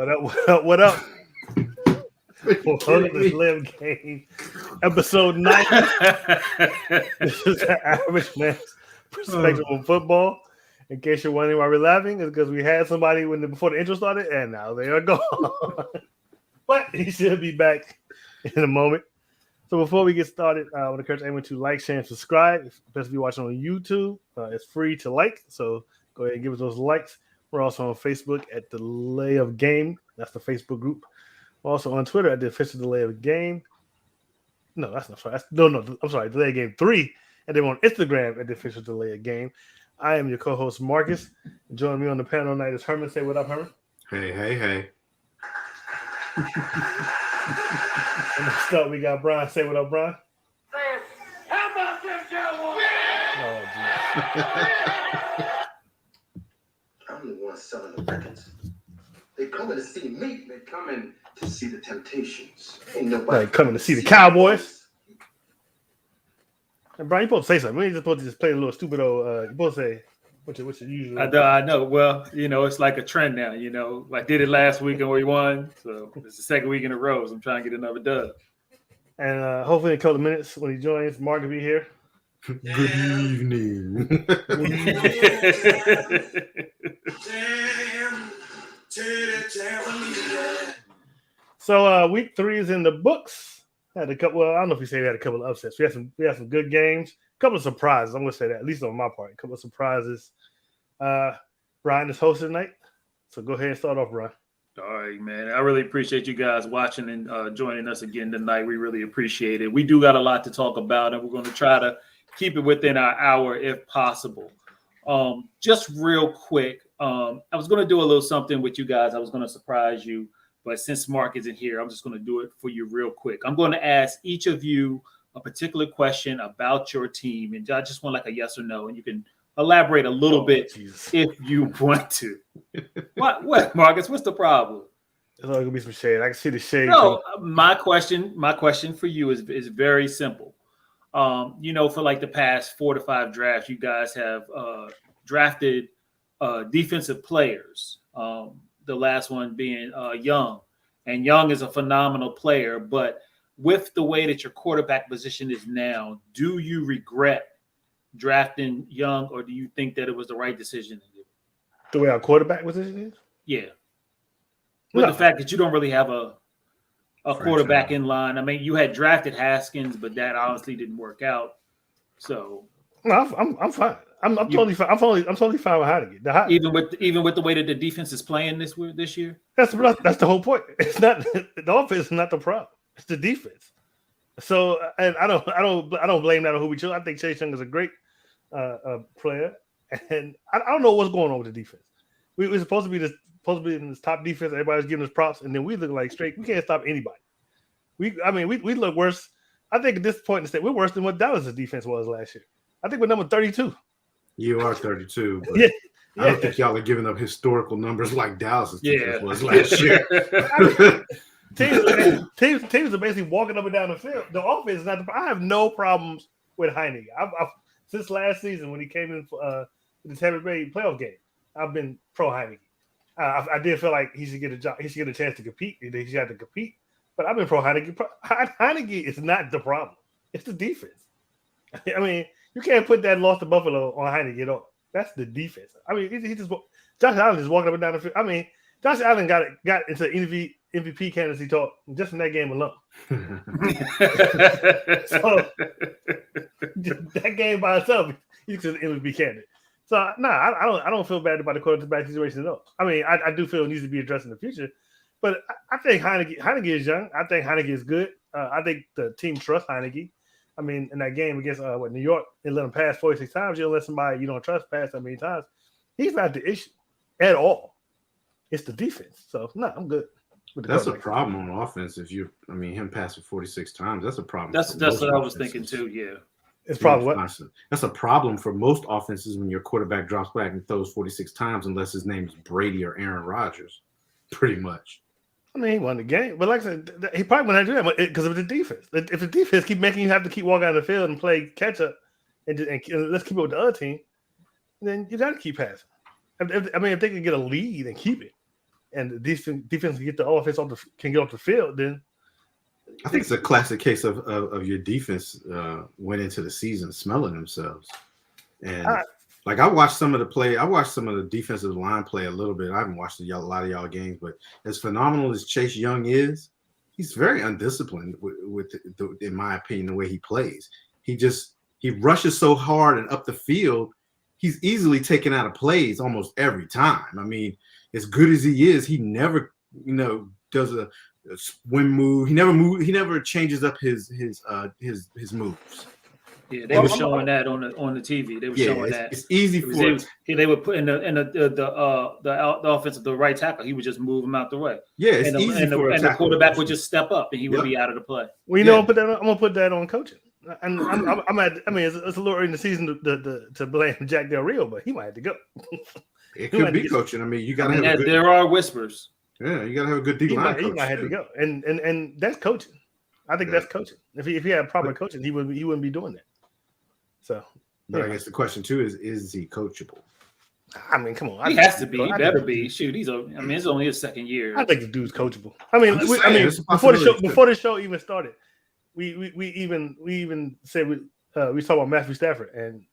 What up? What up? What up? Welcome to this live game, episode 90. This is the average man's perspective on football. In case you're wondering why we're laughing, it's because we had somebody before the intro started, and now they are gone. But he should be back in a moment. So before we get started, I want to encourage everyone to like, share, and subscribe. Especially if you're watching on YouTube, it's free to like. So go ahead and give us those likes. We're also on Facebook at The Lay of Game. That's the Facebook group. We're also on Twitter at The Official Delay of Game. No, that's not sorry. I'm sorry. Delay of Game 3. And then we're on Instagram at The Official Delay of Game. I am your co-host, Marcus. Joining me on the panel tonight is Herman. Say what up, Herman. Hey. And next up, we got Brian. Say what up, Brian. How about them Cowboys? Oh, I'm the one selling the records. They coming to see me. They coming to see the Temptations. Ain't nobody coming to see the Cowboys. And Brian, you're supposed to say something. We ain't supposed to just play a little stupid old. You're supposed to say what's your usual. I know. Well, it's like a trend now. I did it last week and we won. So it's the second week in a row. So I'm trying to get another dub. And hopefully in a couple of minutes when he joins, Mark will be here. Good evening. So week 3 is in the books. Had a couple. Well, I don't know if we say we had a couple of upsets. We had some good games. A couple of surprises. I'm gonna say that, at least on my part. A couple of surprises. Brian is hosting tonight, so go ahead and start off, Brian. All right, man. I really appreciate you guys watching and joining us again tonight. We really appreciate it. We do got a lot to talk about, and we're going to try to keep it within our hour if possible. Just real quick, I was going to do a little something with you guys. I was going to surprise you, but since Mark isn't here, I'm just going to do it for you real quick. I'm going to ask each of you a particular question about your team, and I just want like a yes or no, and you can elaborate a little bit if you want to. What, Marcus? What's the problem? There's always gonna be some shade. I can see the shade. No, my question for you is very simple. For like the past 4 to 5 drafts, you guys have drafted defensive players. The last one being Young, and Young is a phenomenal player. But with the way that your quarterback position is now, do you regret drafting Young, or do you think that it was the right decision to do? The way our quarterback position is? Yeah. With the fact that you don't really have a quarterback in line. I mean, you had drafted Haskins, but that honestly didn't work out. So no, I'm fine. I'm totally fine. I'm totally fine with Heineke. Even with the way that the defense is playing this year. That's the whole point. It's not the offense is not the problem. It's the defense. So, and I don't blame that on who we chose. I think Chase Young is a great player, and I don't know what's going on with the defense. We're supposed to be in this top defense. Everybody's giving us props, and then we look like straight. We can't stop anybody. We look worse. I think at this point in the state, we're worse than what Dallas' defense was last year. I think we're number 32. You are 32, but yeah. I don't think y'all are giving up historical numbers like Dallas' defense was last year. Teams are basically walking up and down the field. The offense is not the problem. I have no problems with Heineke. I've since last season when he came in for the Tampa Bay playoff game, I've been pro Heineke. I did feel like he should get a job. He should get a chance to compete. He should have to compete. But I've been pro Heineke. Heineke is not the problem. It's the defense. I mean, you can't put that loss to Buffalo on Heineke at all. That's the defense. I mean, he just Josh Allen just walking up and down the field. I mean, Josh Allen got into MVP candidacy talk just in that game alone. So that game by itself, he's an MVP candidate. So I don't feel bad about the quarterback situation at all. I mean, I do feel it needs to be addressed in the future, but I think Heineke is young. I think Heineke is good. I think the team trusts Heineke. I mean, in that game against New York, they let him pass 46 times. You don't let somebody you don't trust pass that many times. He's not the issue at all. It's the defense. So no, I'm good. That's a problem on offense. Him passing 46 times, that's a problem. That's what I was thinking too. Yeah, it's probably what. That's a problem for most offenses when your quarterback drops back and throws 46 times, unless his name is Brady or Aaron Rodgers. Pretty much. I mean, he won the game, but like I said, he probably wouldn't do that because of the defense. If the defense keep making you have to keep walking out of the field and play catch up, and let's keep it with the other team, then you got to keep passing. If they can get a lead and keep it, and the defense can get the offense can get off the field, then I think it's a classic case of your defense went into the season smelling themselves. And like I watched some of the defensive line play a little bit. I haven't watched a lot of y'all games, but as phenomenal as Chase Young is, he's very undisciplined in my opinion, the way he plays. He rushes so hard and up the field, he's easily taken out of plays almost every time. I mean, as good as he is, he never, does a swim move. He never changes up his moves. Yeah, they were showing that on the TV. They were showing that. It's easy they would put in the offensive, the right tackle. He would just move him out the way. Yeah, it's easy for a tackle. The quarterback would just step up and he would be out of the play. Well, I'm gonna put that on coaching. And it's a little early in the season to blame Jack Del Rio, but he might have to go. It could be coaching. I mean, you gotta have. There are whispers. Yeah, you gotta have a good D-line coach. He might have to go, and that's coaching. I think that's coaching. If he had proper coaching, he wouldn't be doing that. So, but I guess the question too is he coachable? I mean, come on, he has to be. He better be. Shoot, it's only his second year. I think the dude's coachable. I mean, before the show even started, we even said we talked about Matthew Stafford, and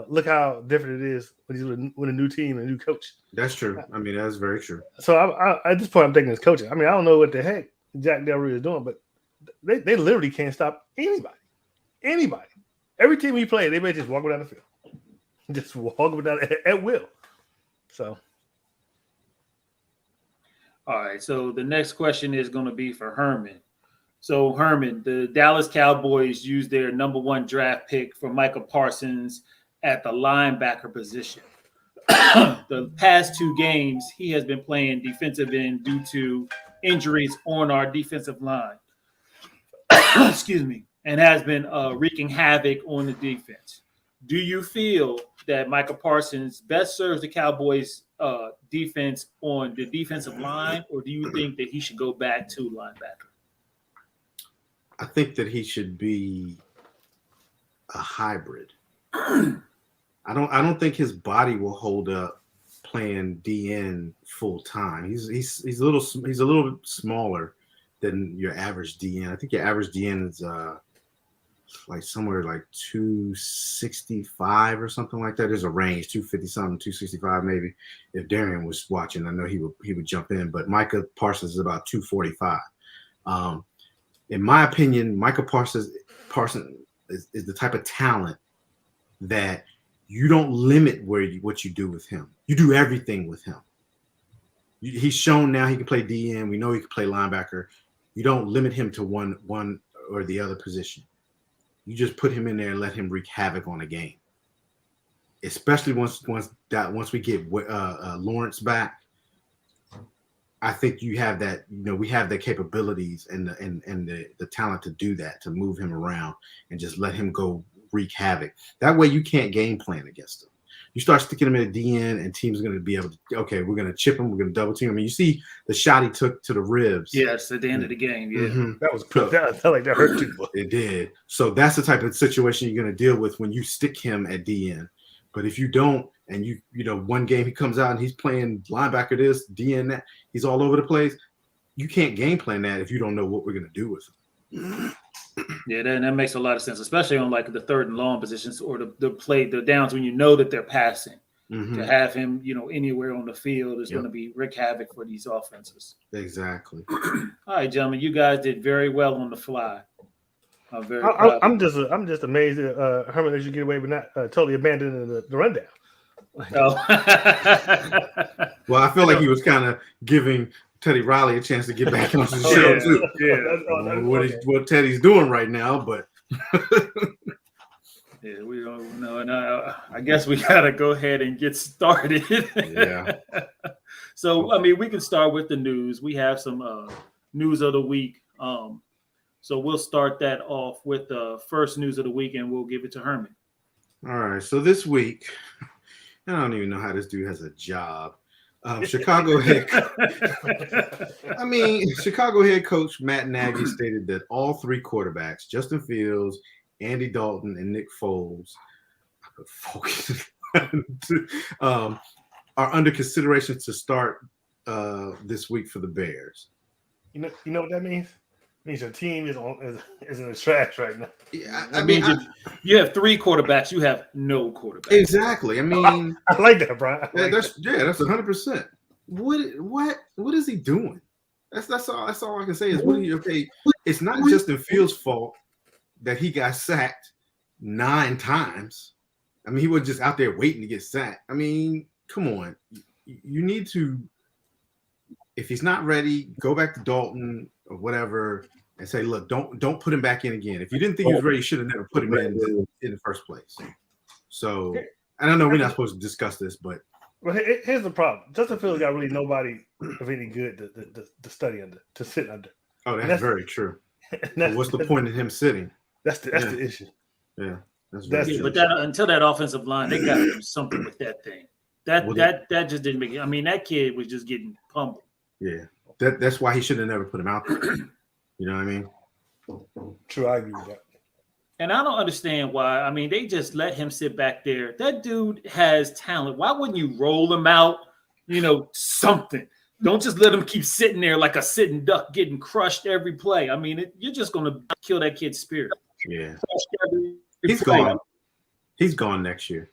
look how different it is when he's with a new team and a new coach. That's true. I mean, that's very true. So at this point, I'm thinking it's coaching. I mean, I don't know what the heck Jack Del Rio is doing, but they literally can't stop anybody. Every team we play, they may just walk down the field, just walk down at will. So, all right. So the next question is going to be for Herman. So Herman, the Dallas Cowboys used their number 1 draft pick for Micah Parsons at the linebacker position. The past 2 games, he has been playing defensive end due to injuries on our defensive line. Excuse me. And has been wreaking havoc on the defense. Do you feel that Micah Parsons best serves the Cowboys defense on the defensive line, or do you think that he should go back to linebacker? I think that he should be a hybrid. I don't think his body will hold up playing DN full time. He's a little smaller than your average DN. I think your average DN is like somewhere like 265 or something like that. There's a range, 250 something, 265 maybe. If Darian was watching, I know he would jump in. But Micah Parsons is about 245. In my opinion, Micah Parsons is the type of talent that you don't limit what you do with him. You do everything with him. He's shown now he can play DN. We know he can play linebacker. You don't limit him to one or the other position. You just put him in there and let him wreak havoc on a game. Especially once we get Lawrence back, I think you have that. We have the capabilities and the talent to do that, to move him around and just let him go wreak havoc. That way, you can't game plan against him. You start sticking him in a DN, and teams are going to be able to. Okay, we're going to chip him. We're going to double team him. I mean, you see the shot he took to the ribs. Yes, at the end of the game. Yeah, that was cool. That felt like that hurt too much. It did. So that's the type of situation you're going to deal with when you stick him at DN. But if you don't, and one game he comes out and he's playing linebacker this, DN that, he's all over the place. You can't game plan that if you don't know what we're going to do with him. Yeah, that makes a lot of sense, especially on like the third and long positions or the downs when you know that they're passing. Mm-hmm. To have him, anywhere on the field is going to be wreak havoc for these offenses. Exactly. All right, gentlemen, you guys did very well on the fly. I'm just amazed that Herman let you get away with not totally abandoning the rundown. Oh. Well, I feel like he was kind of giving Teddy Riley a chance to get back on the show too. Yeah, what Teddy's doing right now, but yeah, we don't know. And I guess we gotta go ahead and get started. Yeah. So I mean, we can start with the news. We have some news of the week. So we'll start that off with the first news of the week, and we'll give it to Herman. All right. So this week, I don't even know how this dude has a job. Chicago head coach Matt Nagy stated that all 3 quarterbacks, Justin Fields, Andy Dalton, and Nick Foles, are under consideration to start this week for the Bears. You know what that means? It means your team is in the trash right now. Yeah, I mean, you have 3 quarterbacks. You have no quarterbacks. Exactly. I mean, I like that, Brian. that's 100%. What is he doing? That's all I can say is okay. It's not Justin Fields' fault that he got sacked 9 times. I mean, he was just out there waiting to get sacked. I mean, come on. You need to, if he's not ready, go back to Dalton or whatever and say, look, don't put him back in again. If you didn't think he was ready, you should have never put him in the first place. So, I don't know, we're not supposed to discuss this, but. Well, here's the problem. Justin Fields got really nobody of any good to study under, to sit under. Oh, that's very true. What's the point of him sitting? That's the issue. Yeah. But until that offensive line, they got to do something with that thing. That just didn't make it. I mean, that kid was just getting pummeled. Yeah, that's why he should have never put him out there. You know what I mean? True, I agree with that. And I don't understand why. I mean, they just let him sit back there. That dude has talent. Why wouldn't you roll him out? Something. Don't just let him keep sitting there like a sitting duck, getting crushed every play. I mean, you're just going to kill that kid's spirit. Yeah. He's gone. He's gone next year.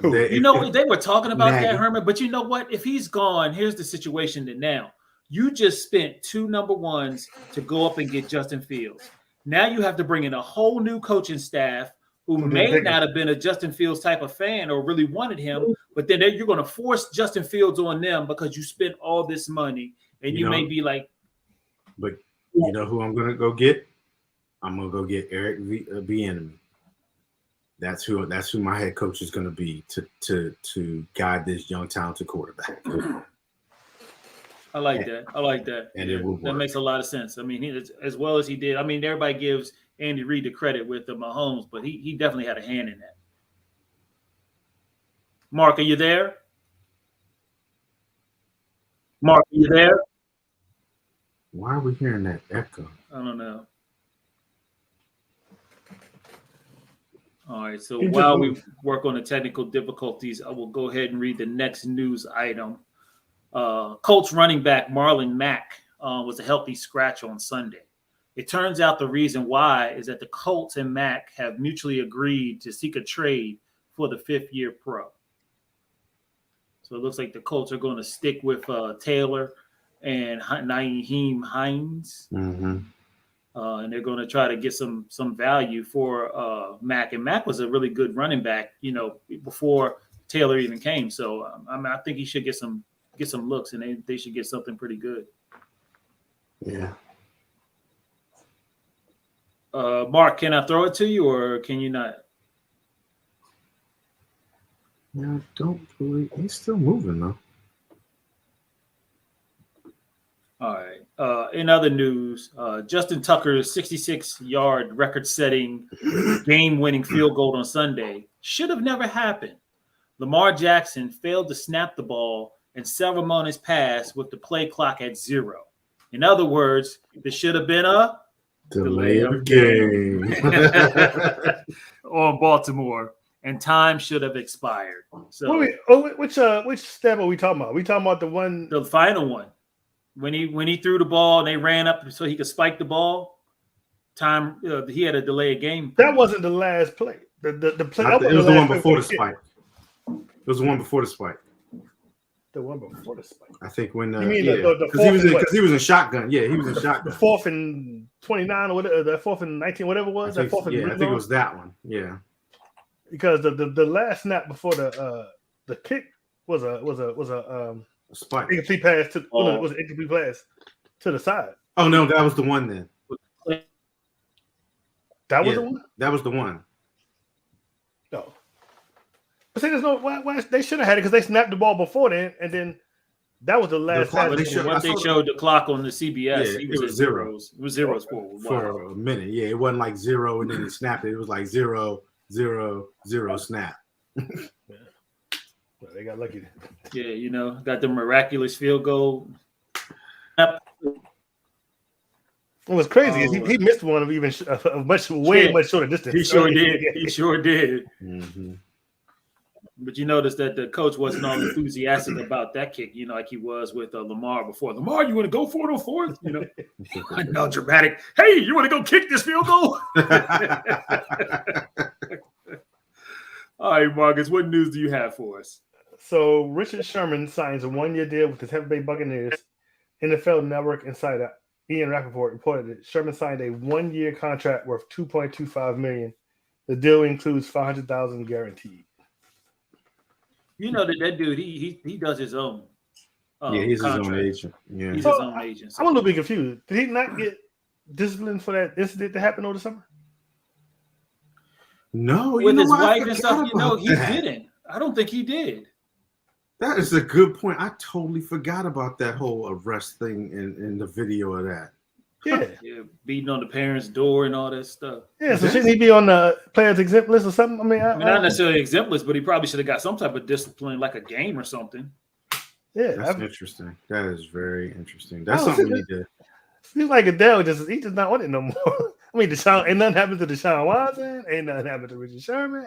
Cool. They were talking about that, Herman. But you know what? If he's gone, here's the situation that now you just spent 2 number ones to go up and get Justin Fields. Now you have to bring in a whole new coaching staff who may not have been a Justin Fields type of fan or really wanted him, but then you're going to force Justin Fields on them because you spent all this money, and you may be like. But you know who I'm going to go get? I'm going to go get Eric Bieniemy. That's who my head coach is going to be to guide this young talented quarterback. I like that. And it will work. That makes a lot of sense. I mean, as well as he did. I mean, everybody gives Andy Reid the credit with the Mahomes, but he definitely had a hand in that. Mark, are you there? Mark, are you there? Why are we hearing that echo? I don't know. All right, so while we work on the technical difficulties, I will go ahead and read the next news item. Colts running back Marlon Mack was a healthy scratch on Sunday. It turns out the reason why is that the Colts and Mack have mutually agreed to seek a trade for the 5th-year pro. So it looks like the Colts are going to stick with Taylor and Nyheim Hines. Mm-hmm. And they're going to try to get some value for Mack. And Mack was a really good running back, before Taylor even came. So I think he should get some looks, and they should get something pretty good. Yeah. Mark, can I throw it to you, or can you not? No, don't believe he's still moving though. All right. In other news, Justin Tucker's 66-yard record-setting game-winning field goal on Sunday should have never happened. Lamar Jackson failed to snap the ball and ceremonious pass with the play clock at 0. In other words, there should have been a delay of game on Baltimore, and time should have expired. So, which step are we talking about? Are we talking about the final one? When he threw the ball and they ran up so he could spike the ball, he had a delay of game. That wasn't the last play. The play. It was the one before the spike. It was the one before the spike. The one before the spike. I think when you mean because he was in shotgun. Yeah, he was in shotgun. The 4th and 29 or whatever, the 4th and 19, whatever it was. I think it was that one. Yeah, because the last snap before the kick was a spike. Incomplete pass it was an incomplete pass to the side. Oh no, that was the one then. That was the one. That was the one. No. But see, there's no why they should have had it because they snapped the ball before then, and then that was the last time. They showed the clock on the CBS. Yeah, he was at zeros. It was zeros for a minute. Yeah, it wasn't like 0 and then he snapped it. It was like 0, 0, 0 snap. Yeah. Well, they got lucky. Yeah, got the miraculous field goal. What was crazy is he missed one of even much shorter distance. He sure did. He sure did. Mm-hmm. But you notice that the coach wasn't all enthusiastic about that kick, like he was with Lamar before. Lamar, you want to go for it on fourth? No dramatic. Hey, you want to go kick this field goal? All right, Marcus, what news do you have for us? So Richard Sherman signs a 1-year deal with the Tampa Bay Buccaneers. NFL Network insider Ian Rappaport reported that Sherman signed a 1-year contract worth $2.25 million. The deal includes $500,000 guaranteed. You know that dude, he does his own. He's contract. his own agent. Yeah, he's his own agent. So. I'm a little bit confused. Did he not get disciplined for that incident that happened over the summer? No, with his wife and stuff. He didn't. I don't think he did. That is a good point. I totally forgot about that whole arrest thing in the video of that. Yeah, beating on the parents' door and all that stuff. Yeah, so shouldn't he be on the players exempt list or something? I mean, not necessarily exempt list, but he probably should have got some type of discipline, like a game or something. Yeah, that's interesting. That is very interesting. That's something we need to. Seems like Adele just not on it no more. I mean, ain't nothing happened to Deshaun Watson. Ain't nothing happened to Richard Sherman.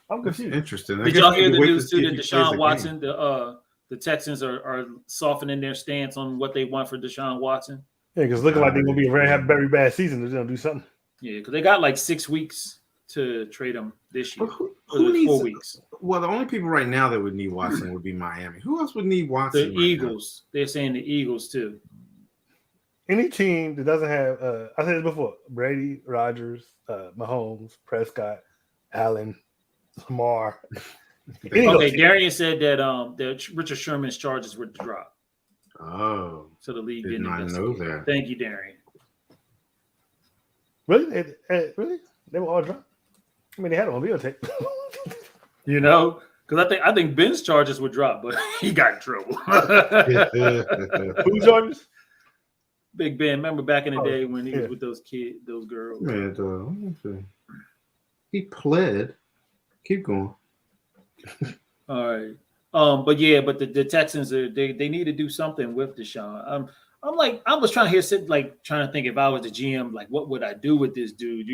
I'm confused. Interesting. Did y'all hear the news too that Deshaun Watson, the Texans are softening their stance on what they want for Deshaun Watson? Yeah, because looking like they're gonna be a very bad season. They're gonna do something. Yeah, because they got like 6 weeks to trade him this year. Who needs 4 weeks? Well, the only people right now that would need Watson would be Miami. Who else would need Watson? The Eagles. They're saying the Eagles too. Any team that doesn't have, I said this before: Brady, Rodgers, Mahomes, Prescott, Allen, Lamar. Okay, Darian said that Richard Sherman's charges were dropped. Oh, so the league did not know that. Thank you, Darian. Really? Really? They were all dropped. I mean, they had it on videotape. Because I think Ben's charges were dropped, but he got in trouble. Whose charges? Big Ben. Remember back in the day when he was with those girls? Man, he pled. Keep going. All right. But the Texans they need to do something with Deshaun. I was trying to think if I was the GM, like what would I do with this dude?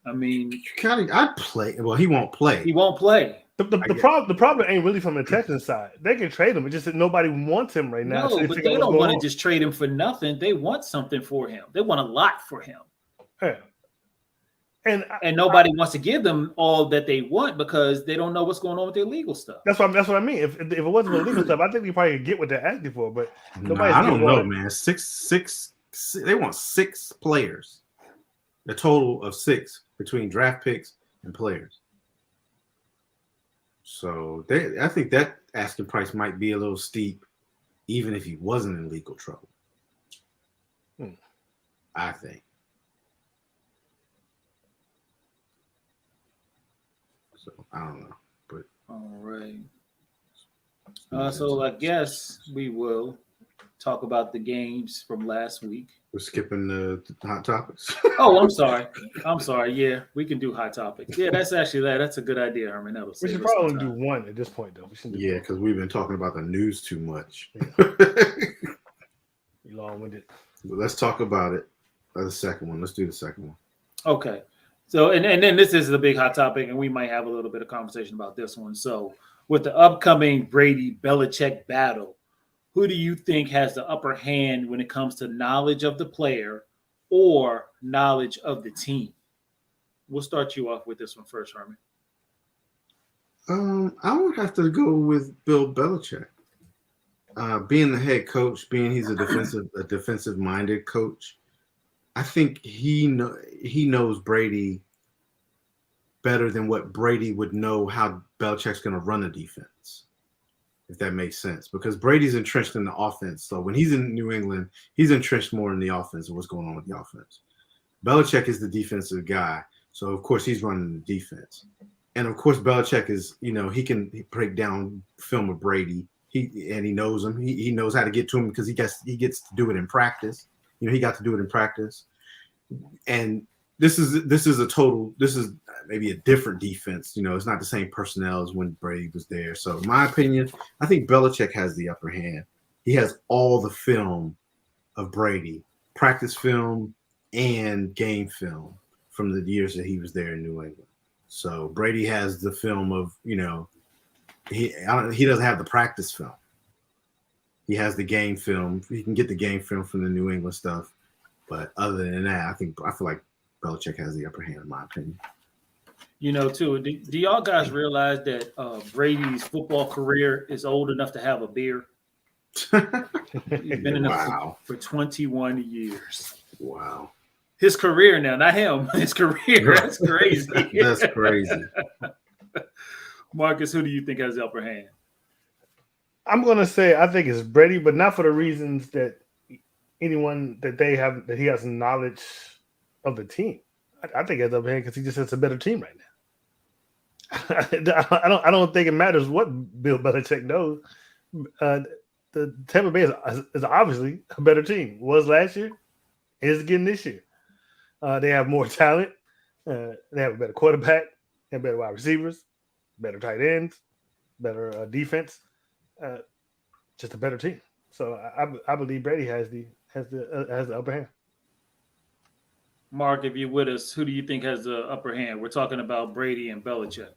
I mean, I'd play. Well, he won't play. He won't play. The problem ain't really from the Texans side. They can trade him. It's just that nobody wants him right now. No, but they don't want to just trade him for nothing. They want something for him. They want a lot for him. Yeah. And nobody wants to give them all that they want because they don't know what's going on with their legal stuff. That's what I mean. If it wasn't for legal stuff, I think we probably could get what they're asking for. But I don't know, man. Six. They want 6 players. A total of 6 between draft picks and players. So I think that asking price might be a little steep, even if he wasn't in legal trouble. I think. So I don't know, but all right. So I guess we will talk about the games from last week. We're skipping the hot topics. Oh, I'm sorry. Yeah, we can do hot topics. Yeah, that's a good idea, Herman. We should probably only do one at this point, though. Yeah, because we've been talking about the news too much. Long-winded. But let's talk about it. The second one. Let's do the second one. Okay. So, and then this is the big hot topic, and we might have a little bit of conversation about this one. So, with the upcoming Brady-Belichick battle, who do you think has the upper hand when it comes to knowledge of the player or knowledge of the team? We'll start you off with this one first, Herman. I would have to go with Bill Belichick. Being the head coach, he's a defensive-minded coach. I think he knows Brady better than what Brady would know how Belichick's going to run a defense, if that makes sense. Because Brady's entrenched in the offense. So when he's in New England, he's entrenched more in the offense and what's going on with the offense. Belichick is the defensive guy. So, of course, he's running the defense. And, of course, Belichick is, he can break down film of Brady. He knows him. He knows how to get to him because he gets to do it in practice. He got to do it in practice. And this is maybe a different defense. It's not the same personnel as when Brady was there. So in my opinion, I think Belichick has the upper hand. He has all the film of Brady, practice film and game film from the years that he was there in New England. So Brady has the film of, he doesn't have the practice film. He has the game film. He can get the game film from the New England stuff. But other than that, I feel like Belichick has the upper hand, in my opinion. Too. Do y'all guys realize that Brady's football career is old enough to have a beard? He's been in it for 21 years. Wow. His career now, not him. His career. That's crazy. That's crazy. Marcus, who do you think has the upper hand? I'm going to say I think it's Brady, but not for the reasons that anyone that they have, that he has knowledge of the team. I think he has the upper hand because he just has a better team right now. I don't think it matters what Bill Belichick knows. The Tampa Bay is obviously a better team. Was last year, is again this year. They have more talent. They have a better quarterback. They have better wide receivers, better tight ends, better defense. Just a better team. So I believe Brady has the upper hand. Mark, if you're with us, who do you think has the upper hand? We're talking about Brady and Belichick.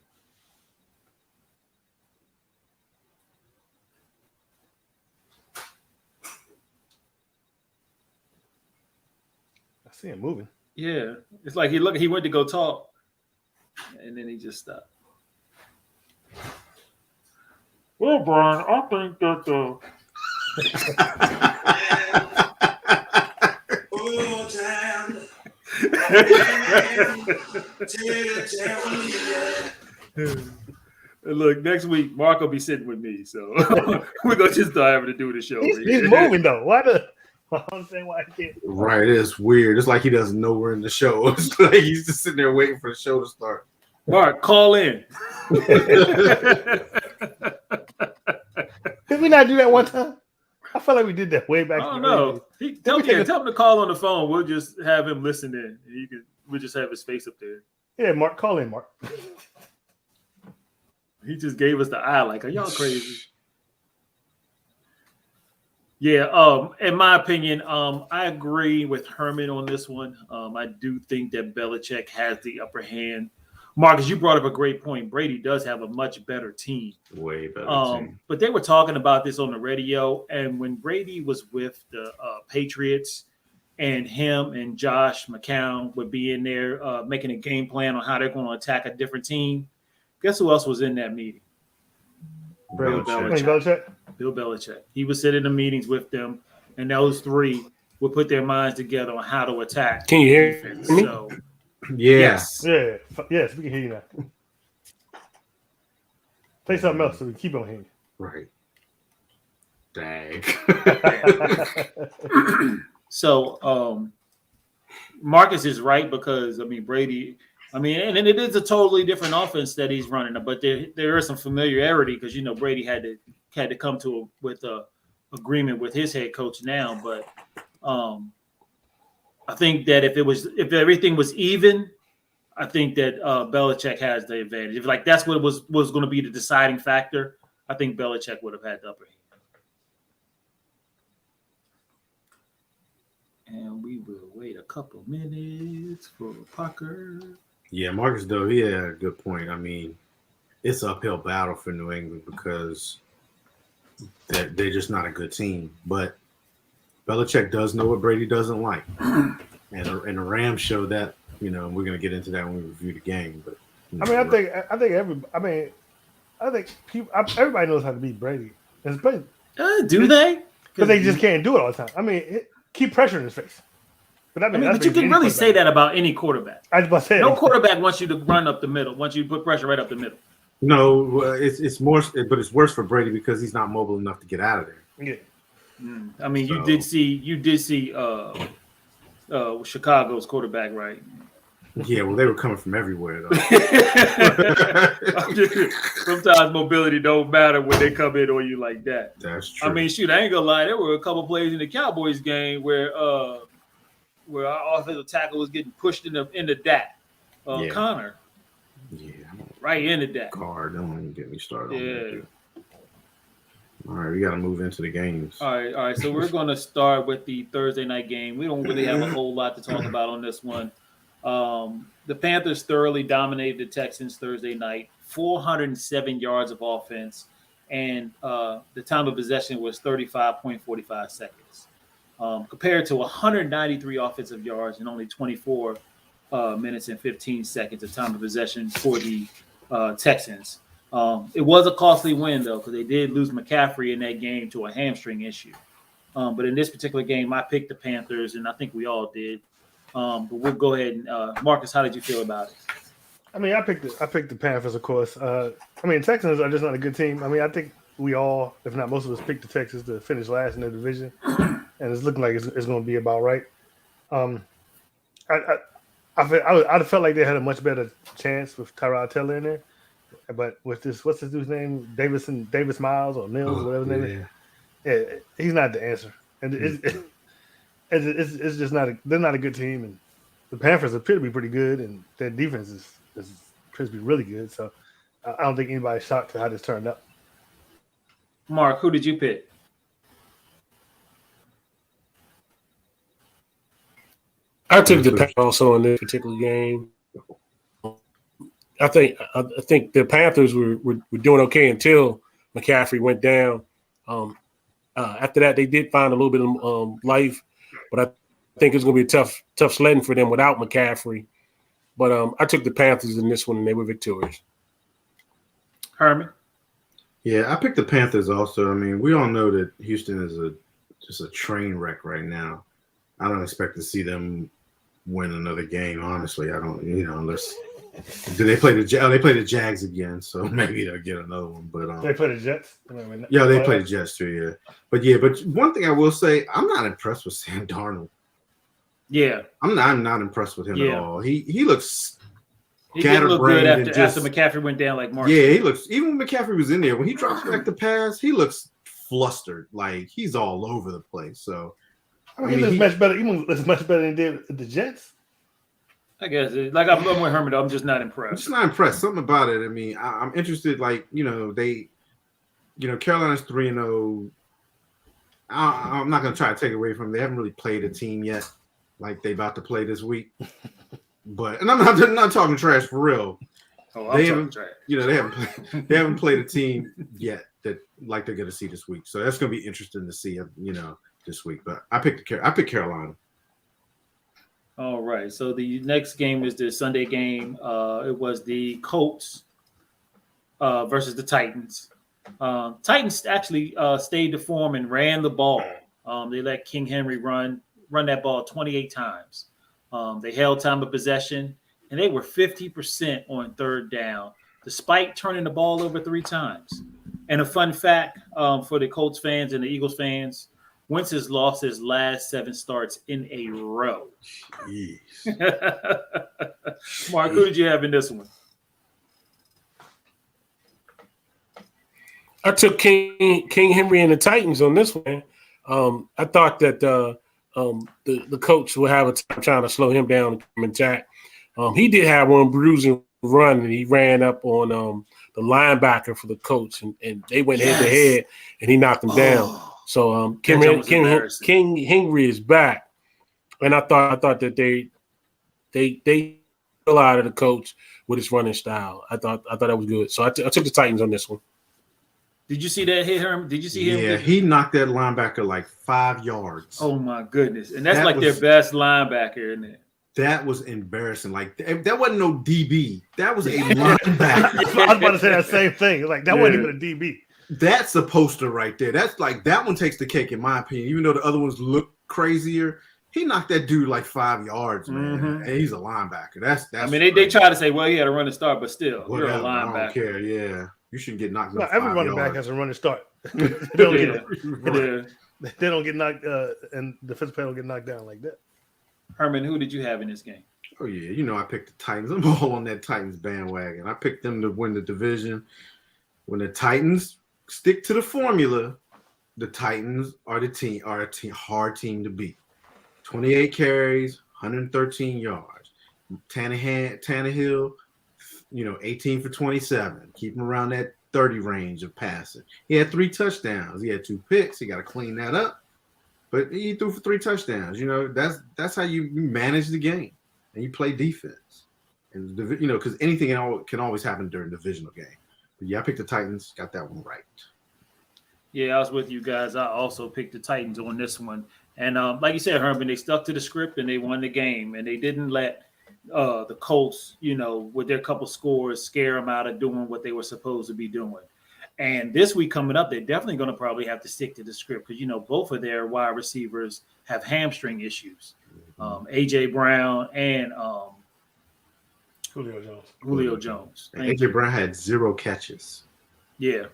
I see him moving. Yeah, it's like he went to go talk, and then he just stopped. Well, Brian, I think that the look, next week Mark will be sitting with me, so we're gonna just start having to do the show. He's moving though. I don't understand why he can't. Right, it's weird. It's like he doesn't know we're in the show. It's like he's just sitting there waiting for the show to start. Mark, call in. Did we not do that one time? I feel like we did that way back. I don't know. Tell him to call on the phone. We'll just have him listen in. We'll just have his face up there. Yeah, Mark, call in, Mark. He just gave us the eye. Like, are y'all crazy? Yeah. In my opinion, I agree with Herman on this one. I do think that Belichick has the upper hand. Marcus, you brought up a great point. Brady does have a much better team. Way better team. But they were talking about this on the radio, and when Brady was with the Patriots, and him and Josh McCown would be in there making a game plan on how they're going to attack a different team. Guess who else was in that meeting? Bill Belichick. Bill Belichick. He would sit in the meetings with them, and those three would put their minds together on how to attack. Can you hear me? So, yes, we can hear you now. Play something else so we keep on hearing. Right. Dang. So, Marcus is right because Brady. And it is a totally different offense that he's running, but there is some familiarity because Brady had to come to a agreement with his head coach now. But I think that if everything was even, I think that Belichick has the advantage. If that's what was going to be the deciding factor, I think Belichick would have had the upper hand. And we will wait a couple minutes for Parker. Yeah, Marcus, though, he had a good point. It's an uphill battle for New England because they're just not a good team. But Belichick does know what Brady doesn't like. And the Rams showed that, we're going to get into that when we review the game. But I think everybody knows how to beat Brady. Do they? But they just can't do it all the time. Keep pressure in his face. But you can really say that about any quarterback. I was about to say no quarterback wants you to run up the middle. Wants you to put pressure right up the middle. No, it's more, but it's worse for Brady because he's not mobile enough to get out of there. Yeah. You did see Chicago's quarterback, right? Yeah, well, they were coming from everywhere, though. Sometimes mobility don't matter when they come in on you like that. That's true. I ain't gonna lie. There were a couple plays in the Cowboys game where our offensive tackle was getting pushed into Dak. Connor. Yeah. Right into Dak. Card, don't even get me started. Yeah. All right, we got to move into the games. All right. So we're going to start with the Thursday night game. We don't really have a whole lot to talk about on this one. The Panthers thoroughly dominated the Texans Thursday night, 407 yards of offense, and the time of possession was 35.45 seconds, compared to 193 offensive yards and only 24 minutes and 15 seconds of time of possession for the Texans. It was a costly win, though, because they did lose McCaffrey in that game to a hamstring issue. But in this particular game, I picked the Panthers, and I think we all did. But we'll go ahead and Marcus, how did you feel about it? I mean, I picked the Panthers, of course. I mean, Texans are just not a good team. I mean, I think we all, if not most of us, picked the Texans to finish last in the division, and it's looking like it's going to be about right. I felt like they had a much better chance with Tyrod Taylor in there, but with this, what's this dude's name, Davis Miles or Mills, whatever his name is, he's not the answer, and it's just not. They're not a good team, and the Panthers appear to be pretty good, and their defense is appears to be really good. So I don't think anybody's shocked to how this turned out. Mark, who did you pick? I took the Panthers also in this particular game. I think the Panthers were doing okay until McCaffrey went down. After that, they did find a little bit of life, but I think it's going to be a tough sledding for them without McCaffrey. But I took the Panthers in this one, and they were victorious. Herman? Yeah, I picked the Panthers also. I mean, we all know that Houston is just a train wreck right now. I don't expect to see them win another game, honestly. I don't, unless they play the Jags again, so maybe they'll get another one. But they play the Jets. Yeah, they play the Jets too. Yeah, but one thing I will say, I'm not impressed with Sam Darnold. Yeah, I'm not impressed with him at all. He looks. He did look good after McCaffrey went down like Mark. Yeah, he looks. Even when McCaffrey was in there, when he drops back the pass, he looks flustered, like he's all over the place. So. I mean, he looks much better. He looks much better than he did at the Jets. I guess, like I'm with Herman, I'm just not impressed. I'm just not impressed. Something about it. I mean, I'm interested. Like Carolina's 3-0. I'm not going to try to take away from them. They haven't really played a team yet, like they about to play this week. And I'm not talking trash for real. Oh, I'm talking trash. They haven't played a team yet that like they're going to see this week. So that's going to be interesting to see. This week, but I picked Carolina. All right. So the next game is the Sunday game. It was the Colts versus the Titans. Titans actually stayed to form and ran the ball. They let King Henry run that ball 28 times. They held time of possession, and they were 50% on third down, despite turning the ball over 3 times. And a fun fact for the Colts fans and the Eagles fans, Wentz has lost his last 7 starts in a row. Jeez. Mark, who did you have in this one? I took King Henry and the Titans on this one. I thought that the coach would have a time trying to slow him down and attack. He did have one bruising run, and he ran up on the linebacker for the Colts, and they went head to head, and he knocked him down. So King Henry is back, and I thought that they fell out of the coach with his running style. I thought that was good. So I took the Titans on this one. Did you see that hit him? Did you see him? Yeah, he knocked that linebacker like 5 yards. Oh my goodness! And that's their best linebacker, isn't it? That was embarrassing. Like that wasn't no DB. That was a linebacker. I was about to say that same thing. Like that wasn't even a DB. That's a poster right there. That's like that one takes the cake in my opinion. Even though the other ones look crazier, he knocked that dude like 5 yards, man. Mm-hmm. And he's a linebacker. That's. I mean, they try to say, well, he had a running start, but still, you're a linebacker. I don't care. Yeah, you shouldn't get knocked. No, every running back has a running start. They don't get knocked, and the defensive player don't get knocked down like that. Herman, who did you have in this game? Oh yeah, I picked the Titans. I'm all on that Titans bandwagon. I picked them to win the division. When the Titans stick to the formula, the Titans are a hard team to beat. 28 carries, 113 yards. Tannehill, 18 for 27. Keep him around that 30 range of passing. He had 3 touchdowns. He had 2 picks. He got to clean that up. But he threw for 3 touchdowns. That's how you manage the game. and you play defense. And because anything can always happen during a divisional game. But yeah, I picked the Titans. Got that one right. Yeah, I was with you guys. I also picked the Titans on this one. And like you said, Herman, they stuck to the script and they won the game. And they didn't let the Colts, with their couple scores, scare them out of doing what they were supposed to be doing. And this week coming up, they're definitely going to probably have to stick to the script because, both of their wide receivers have hamstring issues. A.J. Brown and Julio Jones. And A.J. Brown had 0 catches. Yeah.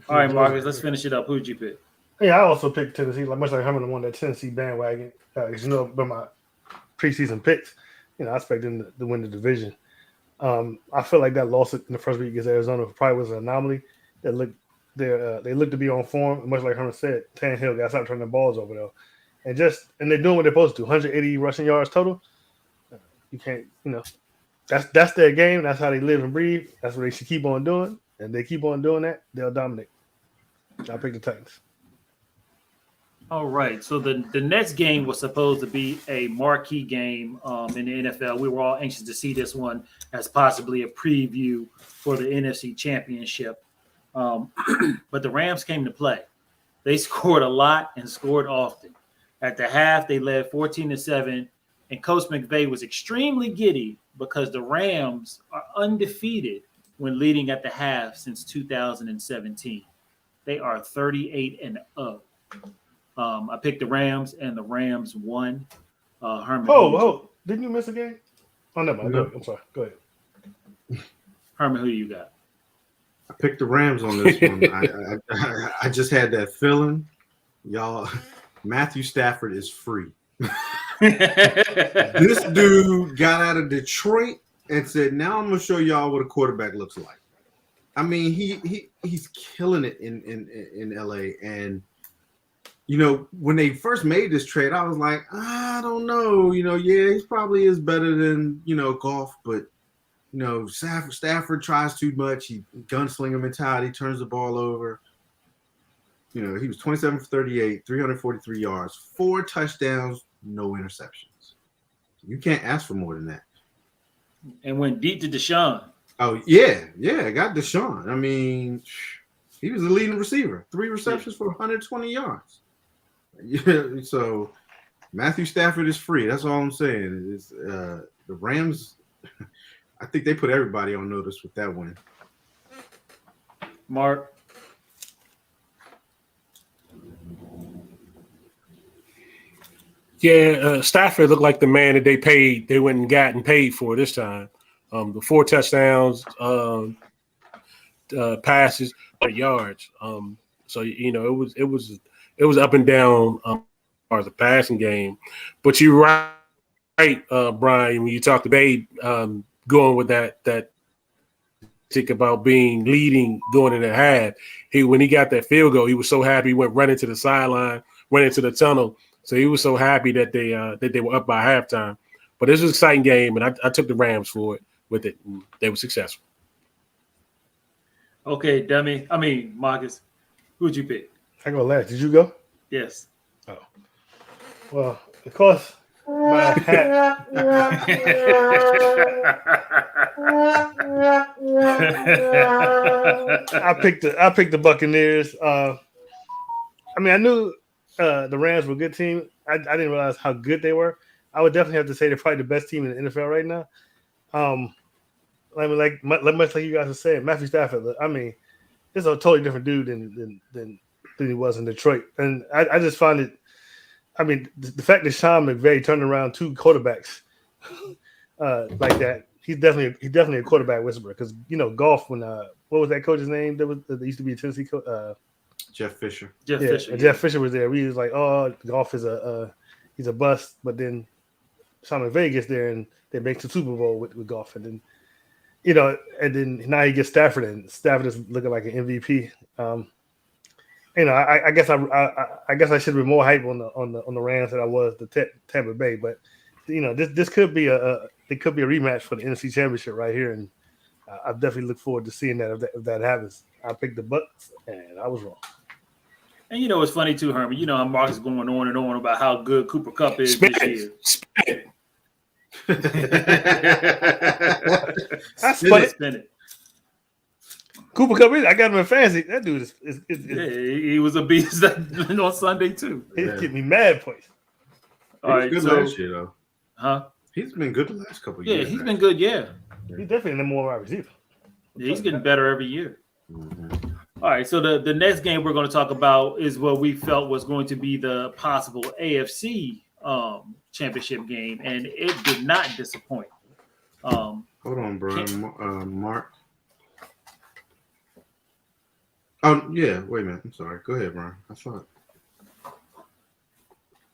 All right, Marcus, let's finish it up. Who'd you pick? Yeah, I also picked Tennessee, much like Herman on that Tennessee bandwagon. By my preseason picks, I expect them to win the division. I feel like that loss in the first week against Arizona probably was an anomaly. They look to be on form, much like Herman said. Tannehill got to stop turning the balls over though, and they're doing what they're supposed to. 180 rushing yards total. You can't, that's their game. That's how they live and breathe. That's what they should keep on doing. And they keep on doing that, they'll dominate. I pick the Titans. All right. So the next game was supposed to be a marquee game in the NFL. We were all anxious to see this one as possibly a preview for the NFC Championship. But the Rams came to play. They scored a lot and scored often. At the half, they led 14-7, and Coach McVay was extremely giddy because the Rams are undefeated when leading at the half since 2017. They are 38-0. I picked the Rams, and the Rams won. Herman. Didn't you miss a game? Oh, no, no. I'm sorry. Go ahead. Herman, who you got? I picked the Rams on this one. I just had that feeling. Y'all, Matthew Stafford is free. This dude got out of Detroit and said, now I'm going to show y'all what a quarterback looks like. I mean, he's killing it in LA. And, when they first made this trade, I was like, I don't know. Yeah, he probably is better than, Goff. But, Stafford tries too much. He gunslinger mentality, turns the ball over. He was 27 for 38, 343 yards, 4 touchdowns, no interceptions. You can't ask for more than that. And went deep to Deshaun. Oh, yeah, got Deshaun. I mean, he was the leading receiver. 3 receptions for 120 yards. Yeah, so Matthew Stafford is free. That's all I'm saying. Is the Rams, I think they put everybody on notice with that win. Mark? Yeah, Stafford looked like the man that they went and got and paid for this time. The 4 touchdowns, passes, yards. So it was up and down as far as the passing game. But you're right, Brian, when you talk about going with that tick about being leading going in the half. When he got that field goal, he was so happy. He went running to the sideline, went into the tunnel. So he was so happy that they were up by halftime. But this was an exciting game, and I took the Rams for it with it. And they were successful. Okay, Marcus, who'd you pick? I go last. Did you go? Yes. Oh. Well, of course, my hat. I picked the Buccaneers. I knew the Rams were a good team. I didn't realize how good they were. I would definitely have to say they're probably the best team in the NFL right now. Much like you guys are saying, Matthew Stafford. I mean, this is a totally different dude than he was in Detroit, and I just find it. I mean, the fact that Sean McVay turned around 2 quarterbacks like that, he's definitely a quarterback whisperer. Because Goff, when what was that coach's name? That used to be a Tennessee coach. Jeff Fisher. Jeff Fisher was there. We was like, oh, Goff is he's a bust. But then Sean McVay gets there and they make the Super Bowl with Goff, and then and then now he gets Stafford, and Stafford is looking like an MVP. I guess I should be more hype on the Rams than I was the Tampa Bay, but this could be a rematch for the NFC Championship right here, and I definitely look forward to seeing that if that happens. I picked the Bucs, and I was wrong. And it's funny too, Herman. How Mark is going on and on about how good Cooper Kupp is this year. I spun it. Spin it. Cooper Kupp, I got him in fantasy. That dude is Yeah, he was a beast on Sunday too. he's getting me mad points. All right, good so last year though. huh? He's been good the last couple of Yeah, years. he's been good. Yeah, He's definitely the number one wide receiver. yeah, he's getting better every year. Mhm. All right, so the next game we're going to talk about is what we felt was going to be the possible AFC championship game, and it did not disappoint. Hold on, bro. Mark. Oh yeah, wait a minute. I'm sorry. Go ahead, Brian. I saw it.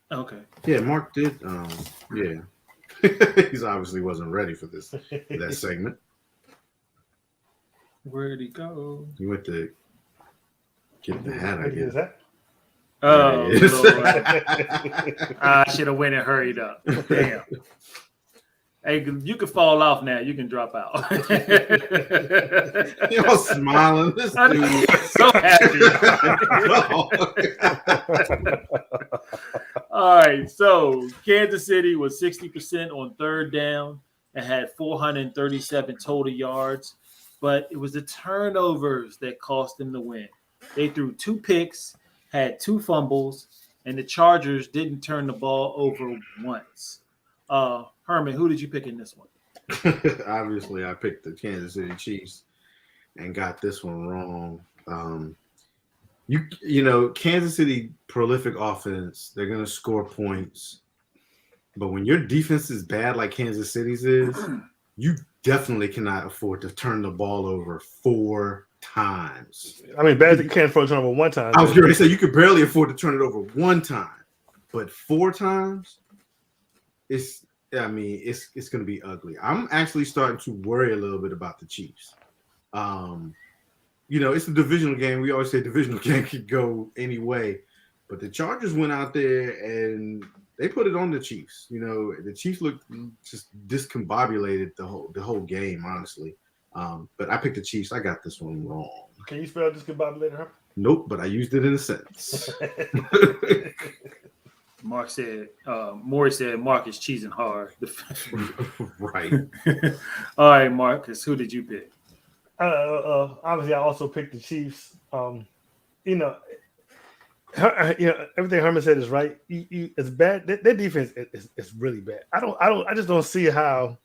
Okay. Yeah, Mark did. Yeah, he's obviously wasn't ready for that segment. Where'd he go? He went to get the hat. I What is guess. that? Oh, There it is. Lord. I should have went and hurried up. Damn. Hey, you can fall off now. You can drop out. Y'all smiling. This I'm dude. so happy. All right, so Kansas City was 60% on third down and had 437 total yards, but it was the turnovers that cost them the win. They threw 2 picks, had 2 fumbles, and the Chargers didn't turn the ball over once. Herman, who did you pick in this one? Obviously, I picked the Kansas City Chiefs and got this one wrong. You know, Kansas City prolific offense, they're gonna score points, but when your defense is bad like Kansas City's is, you definitely cannot afford to turn the ball over 4 times. I mean, bad you can't afford to turn over one time. I was going to say you could barely afford to turn it over 1 time, but 4 times, it's going to be ugly. I'm actually starting to worry a little bit about the Chiefs. You know, it's a divisional game. We always say divisional game could go any way, but the Chargers went out there and they put it on the Chiefs. You know, the Chiefs looked just discombobulated the whole game, honestly. But I picked the Chiefs. I got this one wrong. Can you spell discombobulated, Herman? Nope, but I used it in a sentence. Mark said, Maury said, Mark is cheesing hard. Right. All right, Marcus, who did you pick? Obviously, I also picked the Chiefs. You know, everything Herman said is right. It's bad. Their defense is really bad. I just don't see how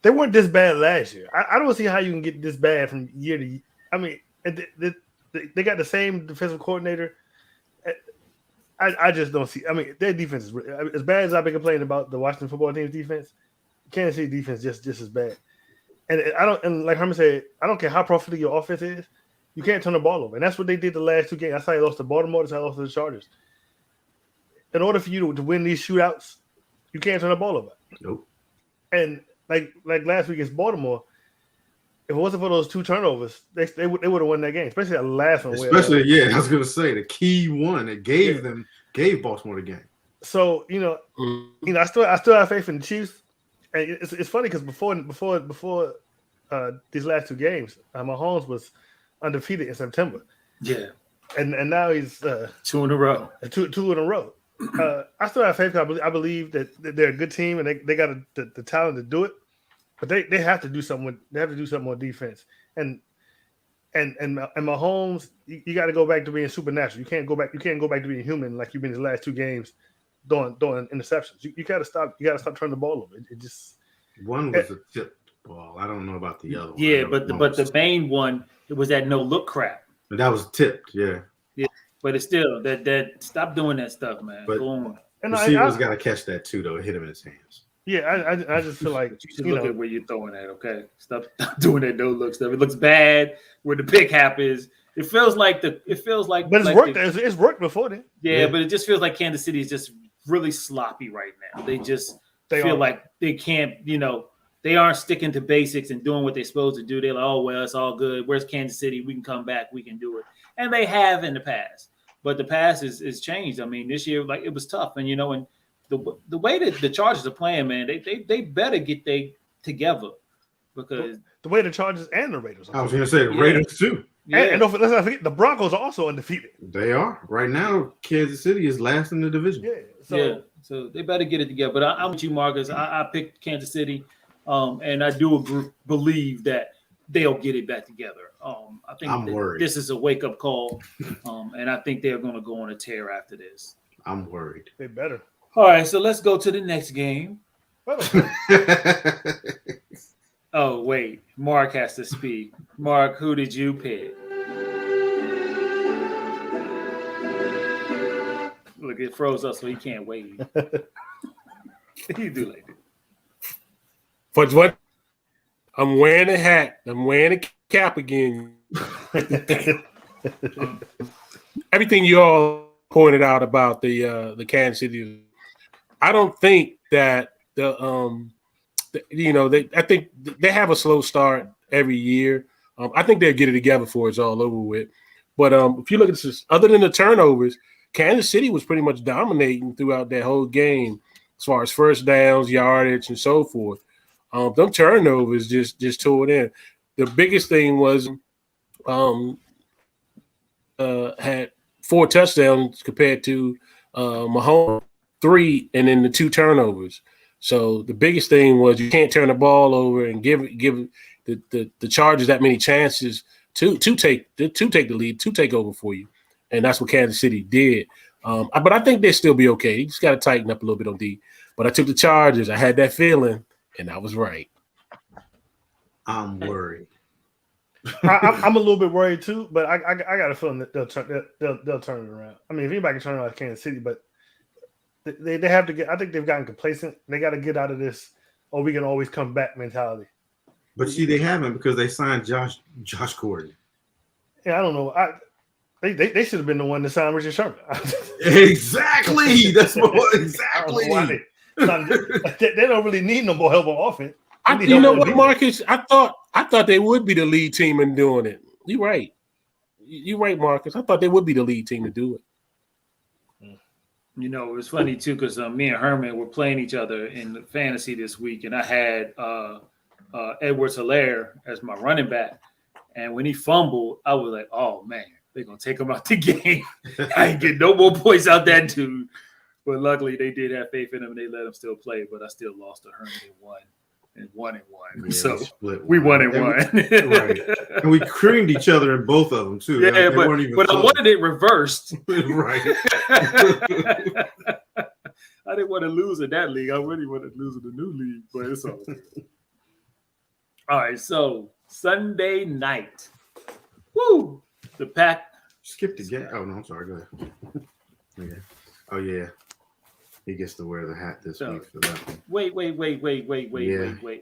they weren't this bad last year. I don't see how you can get this bad from year to year. I mean, they got the same defensive coordinator. I just don't see. I mean, their defense is as bad as I've been complaining about the Washington football team's defense. Kansas City defense just as bad. And like Herman said, I don't care how profitable your offense is, you can't turn the ball over. And that's what they did the last 2 games. That's how they lost to Baltimore. That's how they lost to the Chargers. In order for you to win these shootouts, you can't turn the ball over. Nope. And like last week against Baltimore, if it wasn't for those 2 turnovers, they would have won that game. Especially that last one. I was going to say the key one that gave Baltimore the game. So I still have faith in the Chiefs. And it's funny because before these last 2 games, Mahomes was undefeated in September. Yeah, and now he's 2 in a row. 2 in a row. I still have faith. I believe that they're a good team and they got the talent to do it. But they have to do something. They have to do something on defense. And Mahomes, you got to go back to being supernatural. You can't go back to being human like you've been in the last 2 games. Throwing interceptions. You got to stop. You got to stop turning the ball over. It just one was a tip ball. I don't know about the other one. Yeah, but the main one, it was that no look crap. But that was tipped. Yeah. Yeah, but it's still that stop doing that stuff, man. But go on. And receivers got to catch that too, though. Hit him in his hands. Yeah, I just feel like you should look at where you're throwing at. Okay, stop doing that no look stuff. It looks bad where the pick happens. It feels like. But it's worked. It's worked before then. Yeah, but it just feels like Kansas City is just really sloppy right now. They feel like they can't, they aren't sticking to basics and doing what they're supposed to do. They're like, oh, well, it's all good. Where's Kansas City? We can come back. We can do it. And they have in the past. But the past is changed. I mean, this year, like, it was tough. And, and the way that the Chargers are playing, man, they better get they together because the way the Chargers and the Raiders. I was going to say the Raiders too. Yeah. And let's not forget the Broncos are also undefeated. They are right now. Kansas City is last in the division. Yeah. So they better get it together. But I'm with you, Marcus. I picked Kansas City, and I do believe that they'll get it back together. I think this is a wake-up call, and I think they're going to go on a tear after this. I'm worried. They better. All right, so let's go to the next game. Oh, wait. Mark has to speak. Mark, who did you pick? Look, it froze up, so he can't wave. You do like that. But what? I'm wearing a hat. I'm wearing a cap again. Everything you all pointed out about the Kansas City, I don't think that I think they have a slow start every year. I think they'll get it together before it's all over with. But if you look at this, other than the turnovers, Kansas City was pretty much dominating throughout that whole game as far as first downs, yardage, and so forth. Them turnovers just tore it in. The biggest thing was had 4 touchdowns compared to Mahomes 3, and then the 2 turnovers. So the biggest thing was you can't turn the ball over and give the Chargers that many chances to take the lead, to take over for you, and that's what Kansas City did. But I think they'll still be okay. You just got to tighten up a little bit on D. But I took the Chargers. I had that feeling, and I was right. I'm worried. I'm a little bit worried too, but I got a feeling that they'll turn it around. I mean, if anybody can turn around Kansas City, but they have to get. I think they've gotten complacent. They got to get out of this. Oh, we can always come back mentality. But see, they haven't because they signed Josh Gordon. Yeah, I don't know. They should have been the one to sign Richard Sherman. Exactly. That's what exactly. They don't really need no more help on offense. You know what, Marcus? I thought they would be the lead team in doing it. You're right. You're right, Marcus. I thought they would be the lead team to do it. You know, it was funny too because me and Herman were playing each other in the fantasy this week, and I had Edwards-Helaire as my running back. And when he fumbled, I was like, "Oh man, they're gonna take him out the game. I ain't getting no more points out that dude." But luckily, they did have faith in him, and they let him still play. But I still lost to Herman and won. Yeah, so we won and won. Right. And we creamed each other in both of them too. Yeah, but I wanted it reversed. Right. I didn't want to lose in that league. I really wanted to lose in the new league, but it's all good. All right, so Sunday night. Woo! The Pack. Skip the game. Oh no, I'm sorry. Go ahead. Okay. Oh yeah. He gets to wear the hat this week for that one. Wait.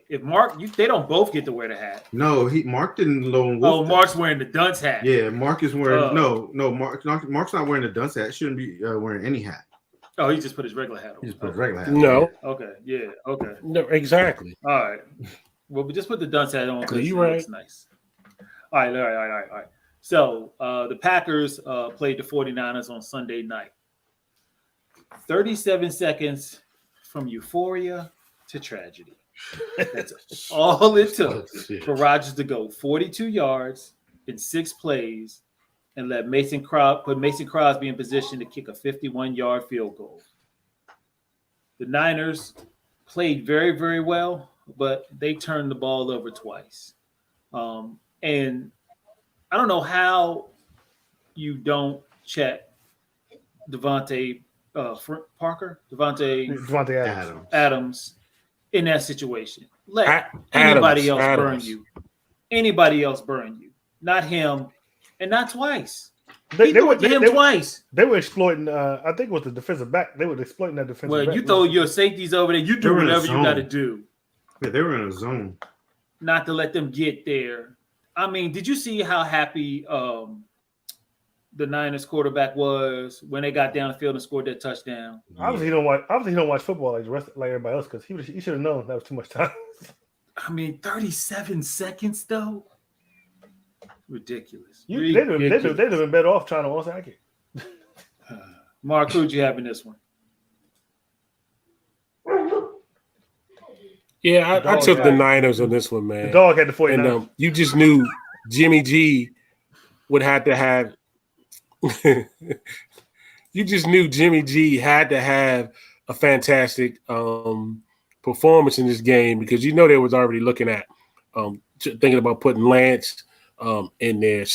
If Mark, they don't both get to wear the hat. No, Mark didn't loan. Oh, Mark's wearing the dunce hat. Yeah, Mark is wearing Mark's not wearing the dunce hat. Shouldn't be wearing any hat. Oh, he just put his regular hat on. He just put his regular hat on. No. Okay. Yeah. Okay. No, exactly. All right. Well, we just put the dunce hat on because You it right. looks nice. All right. So the Packers played the 49ers on Sunday night. 37 seconds from euphoria to tragedy. That's all it took for Rodgers to go 42 yards in 6 plays and let Mason Crosby in position to kick a 51-yard field goal. The Niners played very, very well, but they turned the ball over twice. And I don't know how you don't check Devontae Adams in that situation. Let anybody else burn you. Anybody else burn you. Not him, and not twice. They threw it to him twice. They were exploiting. I think it was the defensive back. They were exploiting that defensive back. Well, you throw your safeties over there. You do whatever you got to do. Yeah, they were in a zone. Not to let them get there. I mean, did you see how happy the Niners quarterback was when they got down the field and scored that touchdown? Obviously, he don't watch football like the rest, like everybody else, because he should have known that was too much time. I mean, 37 seconds though. Ridiculous. They'd have been better off trying to onside kick. Mark, who'd you have in this one? Yeah, I took the Niners on this one, man. The dog had the 49ers. And you just knew Jimmy G would have to have. You just knew Jimmy G had to have a fantastic performance in this game because you know they was already looking at thinking about putting Lance in there.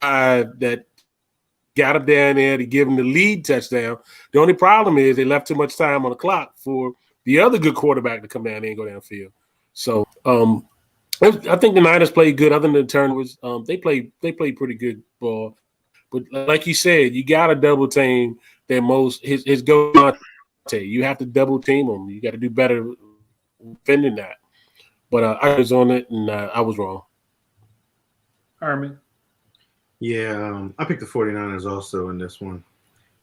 That got him down there to give him the lead touchdown. The only problem is they left too much time on the clock for the other good quarterback to come down there and go downfield. So I think the Niners played good other than the turnovers. They played pretty good ball. But like you said, you got to double team their his go. You have to double team him. You got to do better defending that. But I was on it, and I was wrong. Herman. Yeah, I picked the 49ers also in this one.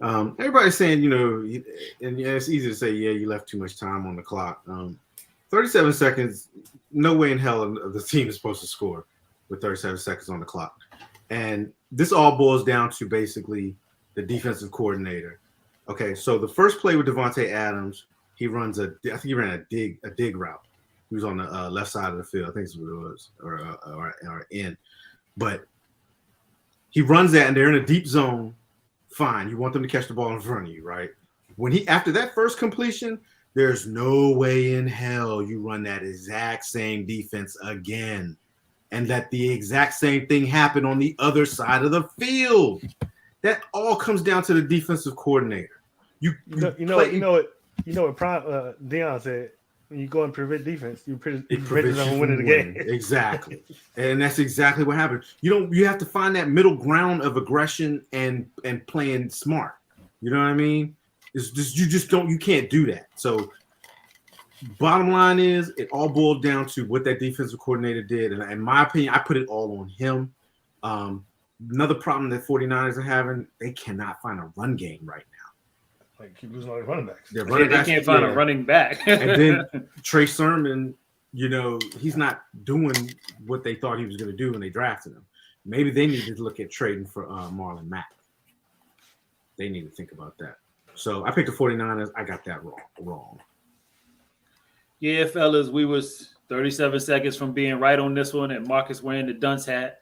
Everybody's saying, and yeah, it's easy to say, yeah, you left too much time on the clock. 37 seconds, no way in hell the team is supposed to score with 37 seconds on the clock. And this all boils down to basically the defensive coordinator. Okay, so the first play with Devontae Adams, I think he ran a dig route. He was on the left side of the field, I think that's what it was, or in. But he runs that, and they're in a deep zone. Fine, you want them to catch the ball in front of you, right? After that first completion, there's no way in hell you run that exact same defense again and let the exact same thing happen on the other side of the field. That all comes down to the defensive coordinator. You know what Deion said. When you go and prevent defense, you prevent them from winning the game. Exactly, and that's exactly what happened. You have to find that middle ground of aggression and playing smart. You know what I mean? It's just you can't do that. So, bottom line is, it all boiled down to what that defensive coordinator did, and in my opinion, I put it all on him. Another problem that 49ers are having, they cannot find a run game right now. Like keep losing all their running backs. They can't find a running back. And then Trey Sherman, he's not doing what they thought he was going to do when they drafted him. Maybe they need to look at trading for Marlon Mack. They need to think about that. So I picked the 49ers. I got that wrong. Yeah, fellas, we was 37 seconds from being right on this one, and Marcus wearing the dunce hat.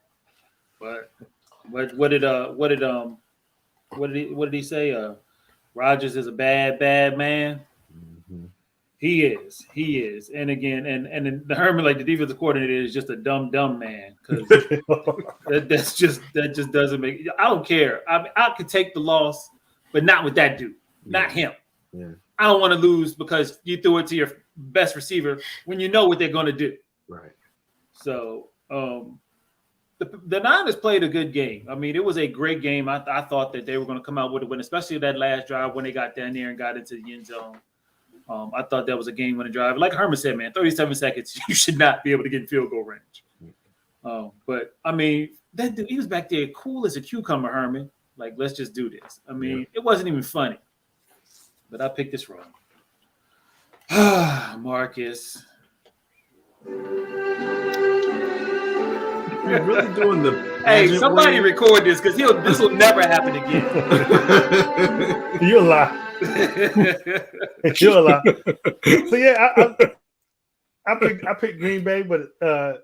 But what did he say? Rodgers is a bad man. Mm-hmm. He is. And again, and the Herman, like the defensive coordinator, is just a dumb man because that just doesn't make. I don't care. I could take the loss, but not with that dude, not him. Yeah. I don't want to lose because you threw it to your best receiver when you know what they're going to do. Right. So the Niners played a good game. I mean, it was a great game. I thought that they were going to come out with a win, especially that last drive when they got down there and got into the end zone. I thought that was a game-winning drive. Like Herman said, man, 37 seconds, you should not be able to get in field goal range. But, I mean, that dude, he was back there cool as a cucumber, Herman. Like, let's just do this. I mean, It wasn't even funny. But I picked this wrong. Marcus. You're really doing the Hey, somebody record this because this will never happen again. You're a lie. You're a lie. So yeah, I picked Green Bay, but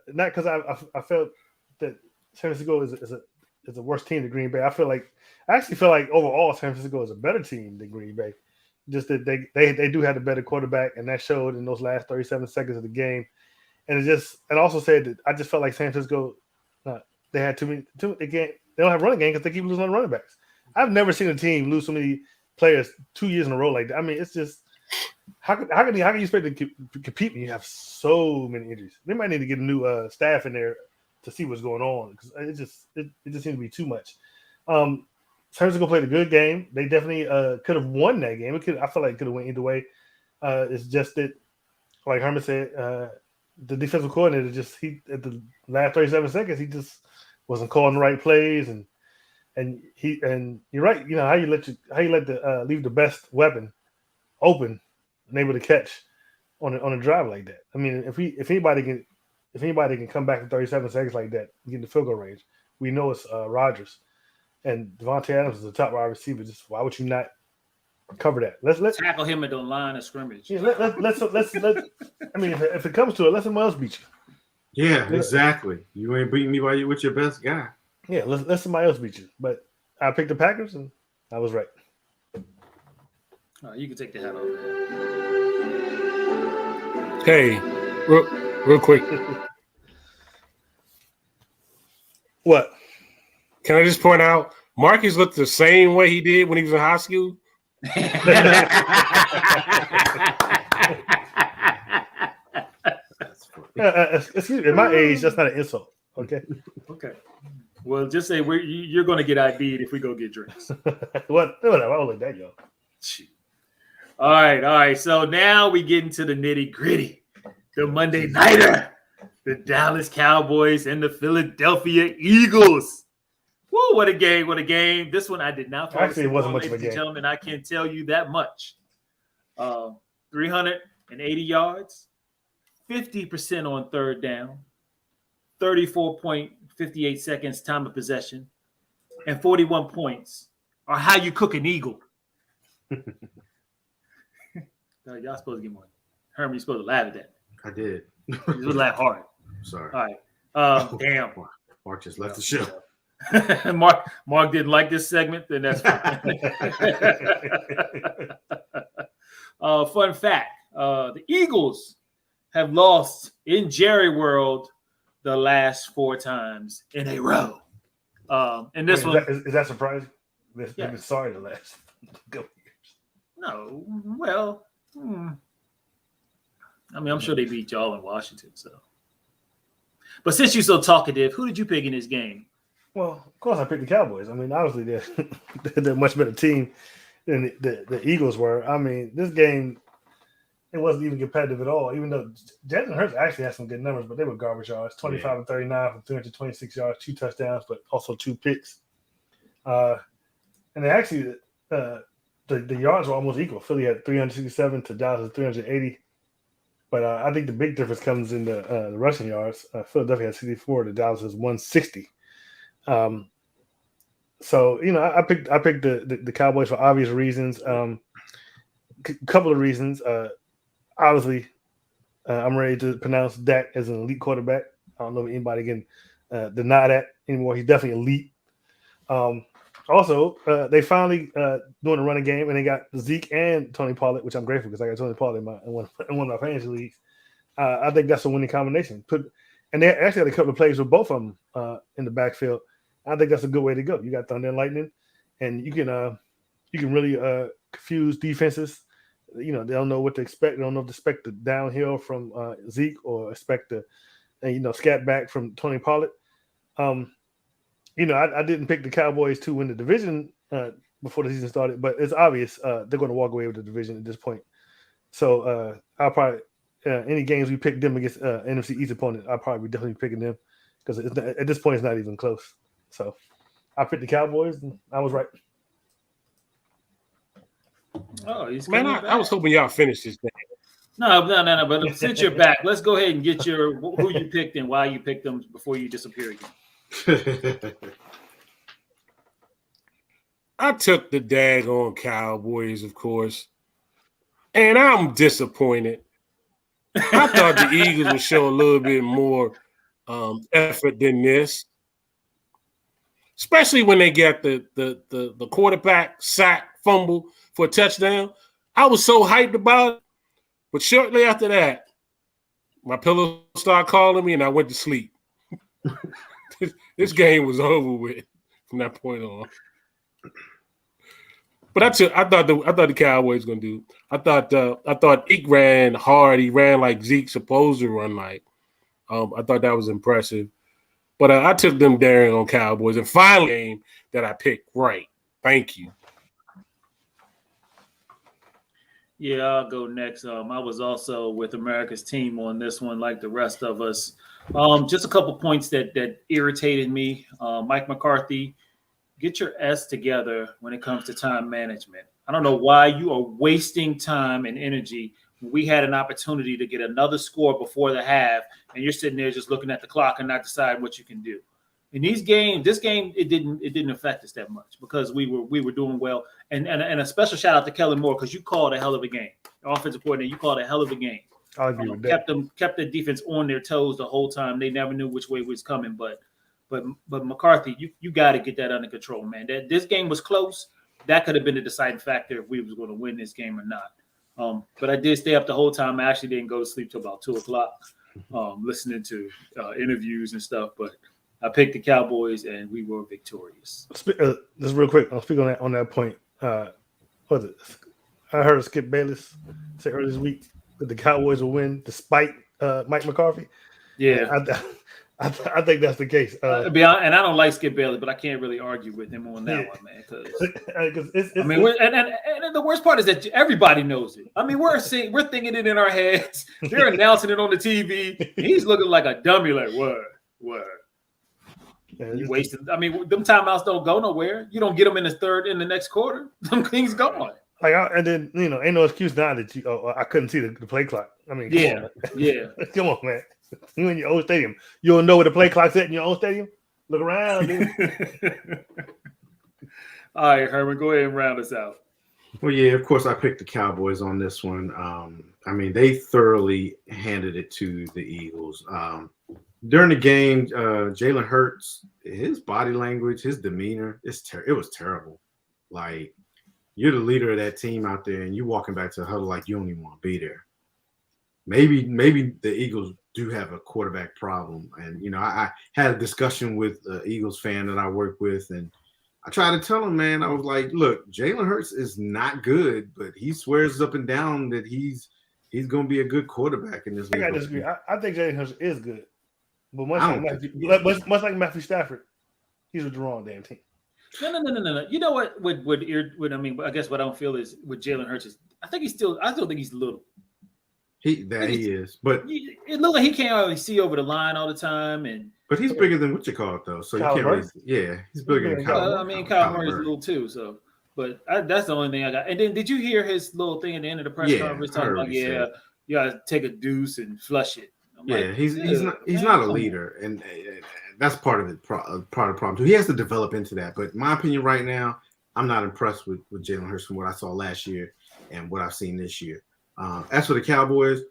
not because I felt that San Francisco is a worse team than Green Bay. I actually feel like overall San Francisco is a better team than Green Bay. Just that they do have the better quarterback, and that showed in those last 37 seconds of the game. And it also said that I just felt like San Francisco. They had they don't have running game because they keep losing on running backs. I've never seen a team lose so many players 2 years in a row like that. I mean, it's just how can you expect to compete when you have so many injuries? They might need to get a new staff in there to see what's going on because it just seems to be too much. San Francisco played a good game. They definitely could have won that game. I feel like it could have went either way. It's just that, like Herman said, the defensive coordinator at the last 37 seconds he just wasn't calling the right plays and you're right. You know how you let leave the best weapon open and able to catch on a drive like that. I mean, if anybody can come back in 37 seconds like that and get in the field goal range, we know it's Rodgers and Devontae Adams is the top wide receiver. Just why would you not cover that? Let's tackle him at the line of scrimmage. Yeah, let's. I mean, if it comes to it, let someone else beat you. Yeah, exactly. You ain't beating me with your best guy. Yeah, let somebody else beat you. But I picked the Packers, and I was right. You can take the hat off. Hey, real quick. What? Can I just point out, Marcus looked the same way he did when he was in high school? Excuse me. At my age, that's not an insult. Okay. Okay. Well, just say you're going to get ID'd if we go get drinks. Whatever. I don't let that go. All right. So now we get into the nitty gritty. The Monday Nighter. The Dallas Cowboys and the Philadelphia Eagles. Woo, what a game. What a game. This one I did not fall Actually, it wasn't much of a game. Gentlemen, I can't tell you that much. 380 yards, 50% on third down, 34.58 seconds time of possession, and 41 points are how you cook an eagle. Y'all supposed to get more. Herman, you're supposed to laugh at that. I did. You supposed to laugh hard. Sorry. All right. Damn. Mark just left the show. Mark didn't like this segment, then that's fine. Fun fact: the Eagles have lost in Jerry World the last 4 times in a row. And this one is that surprising? They've been sorry the last couple years. No, well, I mean, I'm sure they beat y'all in Washington. So, but since you're so talkative, who did you pick in this game? Well, of course, I picked the Cowboys. I mean, obviously, they're a much better team than the Eagles were. I mean, this game, it wasn't even competitive at all, even though Jalen Hurts actually had some good numbers, but they were garbage yards, 25 and 39 for 326 yards, 2 touchdowns, but also 2 picks. And they actually, the yards were almost equal. Philly had 367 to Dallas 380. But I think the big difference comes in the rushing yards. Philadelphia had 64 to Dallas is 160. So I picked the Cowboys for obvious reasons. Couple of reasons. Obviously, I'm ready to pronounce Dak as an elite quarterback. I don't know if anybody can deny that anymore. He's definitely elite. Also, they finally doing a running game, and they got Zeke and Tony Pollard, which I'm grateful because I got Tony Pollard in one of my fantasy leagues. I think that's a winning combination. And they actually had a couple of plays with both of them in the backfield. I think that's a good way to go. You got Thunder and Lightning, and you can really confuse defenses. They don't know what to expect. They don't know if to expect the downhill from Zeke or expect the scat back from Tony Pollard. I didn't pick the Cowboys to win the division before the season started, but it's obvious they're going to walk away with the division at this point. So I'll probably any games we pick them against NFC East opponent, I'll probably be definitely picking them because at this point it's not even close. So I picked the Cowboys, and I was right. Oh, he's man! I was hoping y'all finished this thing. No. But since you're back, let's go ahead and get who you picked and why you picked them before you disappear again. I took the daggone Cowboys, of course, and I'm disappointed. I thought the Eagles would show a little bit more effort than this, especially when they got the quarterback sack fumble for a touchdown. I was so hyped about it, but shortly after that, my pillow started calling me, and I went to sleep. This game was over with from that point on. But I thought the Cowboys were gonna do. I thought Ike ran hard. He ran like Zeke supposed to run like. I thought that was impressive. But I took them daring on Cowboys, and finally, game that I picked right. Thank you. Yeah, I'll go next. I was also with America's team on this one, like the rest of us. Just a couple points that irritated me. Mike McCarthy, get your S together when it comes to time management. I don't know why you are wasting time and energy when we had an opportunity to get another score before the half, and you're sitting there just looking at the clock and not deciding what you can do. In this game, it didn't affect us that much because we were doing well. And a special shout out to Kellen Moore because you called a hell of a game. The offensive coordinator, you called a hell of a game. I'll agree with that. Kept the defense on their toes the whole time. They never knew which way it was coming. But McCarthy, you got to get that under control, man. This game was close. that could have been the deciding factor if we was going to win this game or not. But I did stay up the whole time. I actually didn't go to sleep till about 2:00, listening to interviews and stuff. But I picked the Cowboys, and we were victorious. Just real quick, I'll speak on that point. What was it? I heard Skip Bayless say earlier this week that the Cowboys will win despite Mike McCarthy. Yeah, I think that's the case. and I don't like Skip Bayless, but I can't really argue with him on that one, man. Because and the worst part is that everybody knows it. I mean, we're thinking it in our heads. They're announcing it on the TV. He's looking like a dummy. Like word. Yeah, you wasted. I mean, them timeouts don't go nowhere. You don't get them in the next quarter. Them things gone. And then ain't no excuse now that I couldn't see the play clock. I mean, come on, man. You in your own stadium, you don't know where the play clock's at in your own stadium. Look around, dude. All right, Herman, go ahead and round us out. Well, yeah, of course, I picked the Cowboys on this one. I mean, they thoroughly handed it to the Eagles. During the game, Jalen Hurts, his body language, his demeanor, it was terrible. Like, you're the leader of that team out there, and you're walking back to the huddle like you don't even want to be there. Maybe the Eagles do have a quarterback problem. And, I had a discussion with an Eagles fan that I work with, and I tried to tell him, man, I was like, look, Jalen Hurts is not good, but he swears up and down that he's going to be a good quarterback in this league. I disagree. I think Jalen Hurts is good. But much like Matthew Stafford, he's with the wrong damn team. No. You know what? I mean, I guess what I don't feel is with Jalen Hurts is I still think he's little. He is, but it looks like he can't really see over the line all the time, but he's bigger than what you call it though. So Kyle you can't really, he's bigger than Kyle. I mean, Kyle Murray's little too. So, but that's the only thing I got. And then did you hear his little thing at the end of the press conference talking about you gotta take a deuce and flush it? He's not a leader, and that's part of it. Part of the problem too. He has to develop into that. But in my opinion, right now, I'm not impressed with Jalen Hurts from what I saw last year and what I've seen this year. As for the Cowboys,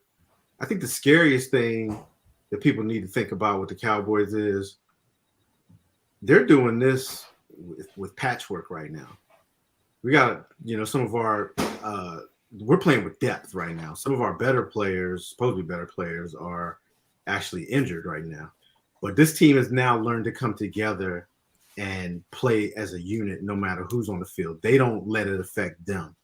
I think the scariest thing that people need to think about with the Cowboys is they're doing this with patchwork right now. We got some of our we're playing with depth right now. Some of our supposedly better players, are actually injured right now. But this team has now learned to come together and play as a unit no matter who's on the field. They don't let it affect them.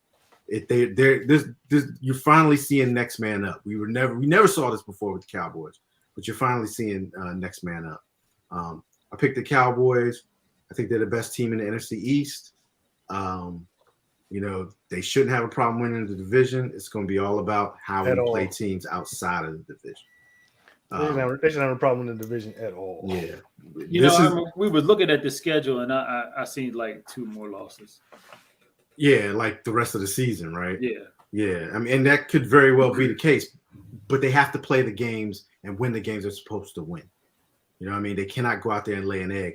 You're finally seeing next man up. We never saw this before with the Cowboys, but you're finally seeing next man up. I picked the Cowboys. I think they're the best team in the NFC East. They shouldn't have a problem winning the division. It's going to be all about how we play teams outside of the division. They shouldn't have a problem in the division at all. Yeah. We were looking at the schedule, and I seen like 2 more losses. Yeah, like the rest of the season, right? Yeah. Yeah. I mean, and that could very well be the case, but they have to play the games and win the games they're supposed to win. You know what I mean? They cannot go out there and lay an egg.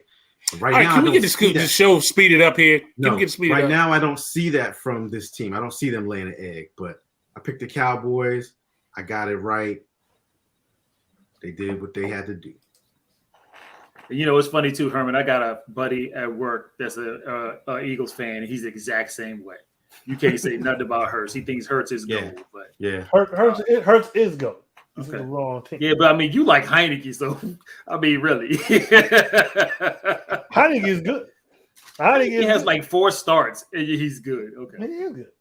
Right now, can we get the show speeded up here? Right now, I don't see that from this team. I don't see them laying an egg, but I picked the Cowboys. I got it right. They did what they had to do. It's funny too, Herman. I got a buddy at work that's a Eagles fan, and he's the exact same way. You can't say nothing about Hurts. He thinks Hurts is gold, but Hurts is gold. This is the wrong team. Yeah, but I mean, you like Heineke, so I mean, really, Heineke is good. He has like 4 starts, and he's good. Okay, he is good.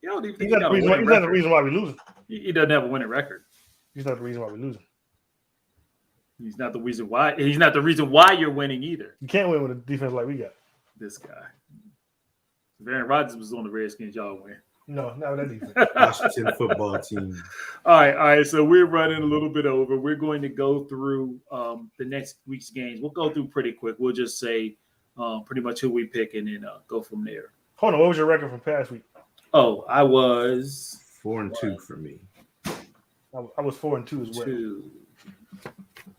You don't even think he's not the reason why we're losing. He doesn't have a winning record. He's not the reason why we're losing. He's not the reason why. He's not the reason why you're winning either. You can't win with a defense like we got. This guy. If Aaron Rodgers was on the Redskins, y'all win. No, not with that defense. Washington football team. All right. So we're running a little bit over. We're going to go through the next week's games. We'll go through pretty quick. We'll just say pretty much who we pick and then go from there. Hold on. What was your record from past week? Oh, I was 4-2 for me. I was 4-2 as well. 2,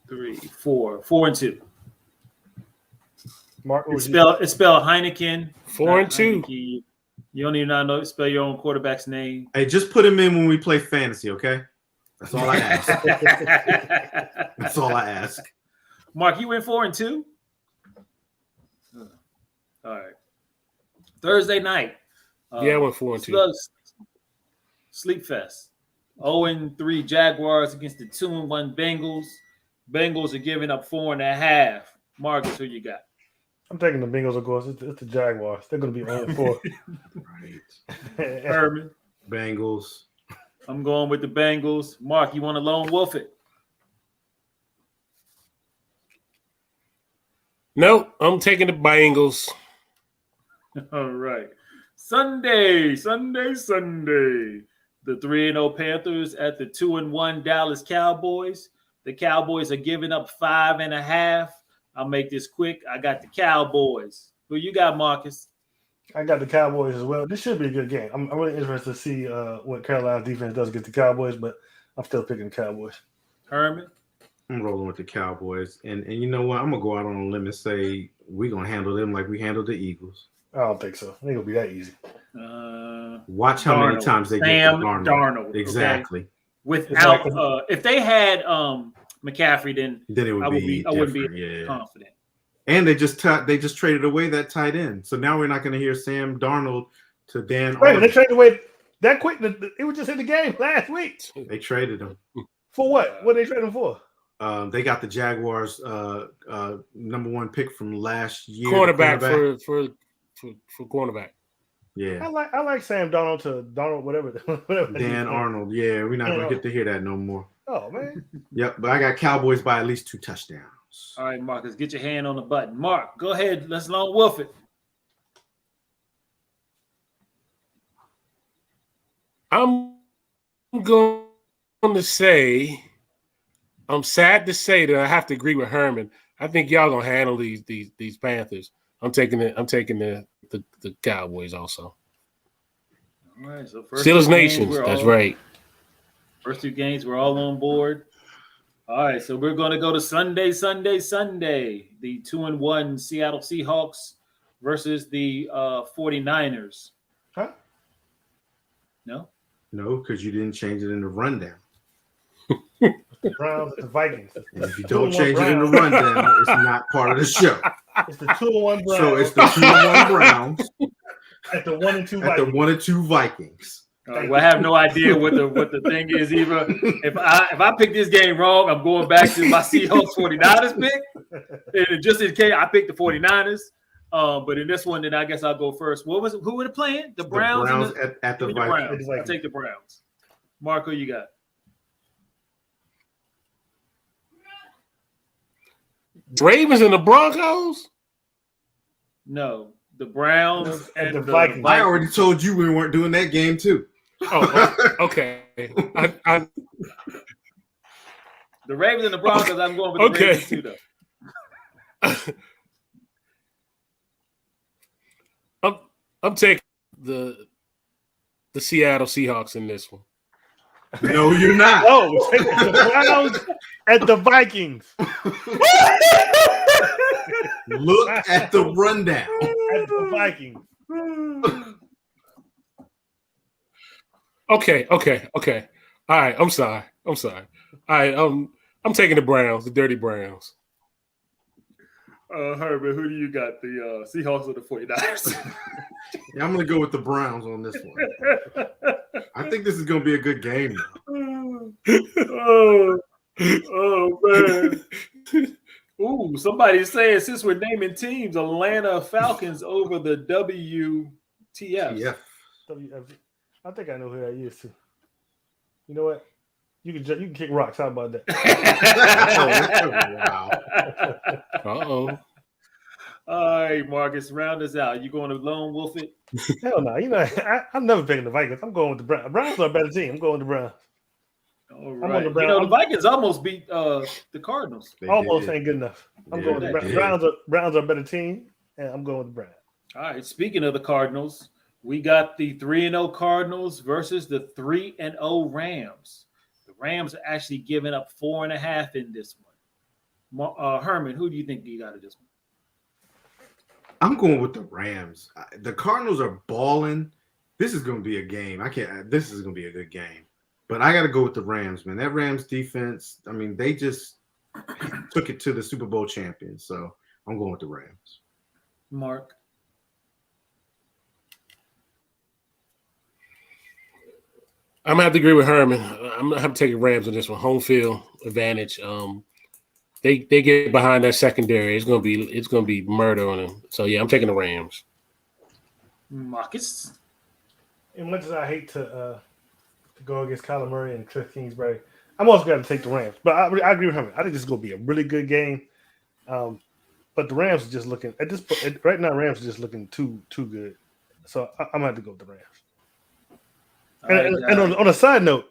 3, 4. 4-2. Mark, it's spelled Heineken. 4-2. Heineke. You don't even know spell your own quarterback's name. Hey, just put him in when we play fantasy, okay? That's all I ask. That's all I ask. Mark, you went 4-2? All right. Thursday night. I went 4-2. Sleep Fest. 0-3 Jaguars against the 2-1 Bengals. Bengals are giving up 4.5. Marcus, who you got? I'm taking the Bengals, of course. It's the Jaguars. They're going to be 0-4. Right. Herman. Bengals. I'm going with the Bengals. Mark, you want to lone wolf it? Nope, I'm taking the Bengals. All right. Sunday. The 3-0 Panthers at the 2-1 Dallas Cowboys. The Cowboys are giving up 5.5. I'll make this quick. I got the Cowboys. Who you got, Marcus? I got the Cowboys as well. This should be a good game. I'm really interested to see what Carolina's defense does against the Cowboys, but I'm still picking the Cowboys. Herman? I'm rolling with the Cowboys. And you know what? I'm going to go out on a limb and say we're going to handle them like we handled the Eagles. I don't think so. I think it'll be that easy. Watch how many times they get Darnold. Exactly. Okay? Without if they had McCaffrey, then it would I wouldn't be confident. And they just traded away that tight end. So now we're not going to hear Sam Darnold to Dan. Wait, they traded away that quick? It was just in the game last week. They traded him. For what? What did they trade him for? They got the Jaguars number 1 pick from last year. Cornerback for cornerback. Yeah. I like Sam Darnold to Darnold, whatever. Dan Arnold. Yeah, we're not going to get to hear that no more. Oh, man. Yep, but I got Cowboys by at least 2 touchdowns. All right, Marcus, get your hand on the button. Mark, go ahead. Let's lone wolf it. I'm going to say, I'm sad to say that I have to agree with Herman. I think y'all gonna handle these Panthers. I'm taking the Cowboys also. All right, so Steelers Nation. That's right. First 2 games, we're all on board. All right, so we're going to go to Sunday. The 2-1 Seattle Seahawks versus the 49ers. Huh? No? No, because you didn't change it in the rundown. The Browns and the Vikings. And if you don't change it in the rundown, it's not part of the show. It's the 2-1 Browns. So it's the 2-1 Browns at the 1-2 Vikings. At the 1-2 Vikings. Well, I have no idea what the thing is either. If I pick this game wrong, I'm going back to my Seahawks 49ers pick. And just in case I picked the 49ers. But in this one, then I guess I'll go first. Who were they playing? The Browns? At the Vikings. I'll take the Browns. Marco, you got? Ravens and the Broncos? No. The Browns and the Vikings. I already told you we weren't doing that game too. Oh, okay. The Ravens and the Broncos, I'm going with the Ravens too, though. I'm taking the Seattle Seahawks in this one. No, you're not. Oh, the Browns at the Vikings. Look at the rundown. At the Vikings. Okay. All right, I'm sorry. All right, I'm taking the Browns, the dirty Browns. Herbert, who do you got? The Seahawks or the 49ers? Yeah, I'm going to go with the Browns on this one. I think this is going to be a good game. Oh man. Ooh, somebody's saying since we're naming teams, Atlanta Falcons over the WTF. Yeah. I think I know who that is too. You know what? You can kick rocks. How about that? Wow. Uh-oh. All right, Marcus, round us out. You going to lone wolf it? Hell no. You know, I'm never picking the Vikings. I'm going with the Browns. Browns are a better team. I'm going with the Browns. All right. The Vikings almost beat the Cardinals. Almost ain't good enough. I'm going with the Browns. Browns are a better team, and I'm going with the Browns. All right. Speaking of the Cardinals, we got the 3-0 Cardinals versus the 3-0 Rams. The Rams are actually giving up 4.5 in this one. Herman, who do you think you got in this one? I'm going with the Rams. The Cardinals are balling. This is going to be a game. This is going to be a good game. But I got to go with the Rams, man. That Rams defense, I mean, they just took it to the Super Bowl champions. So I'm going with the Rams. Mark? I'm gonna have to agree with Herman. I'm gonna have to take the Rams on this one. Home field advantage. They get behind that secondary. It's gonna be murder on them. So yeah, I'm taking the Rams. Marcus. As much as I hate to go against Kyler Murray and Cliff Kingsbury, I'm also going to take the Rams. But I agree with him. I think this is going to be a really good game. But the Rams are just looking at this right now. Rams are just looking too good. So I'm going to have to go with the Rams. And on a side note,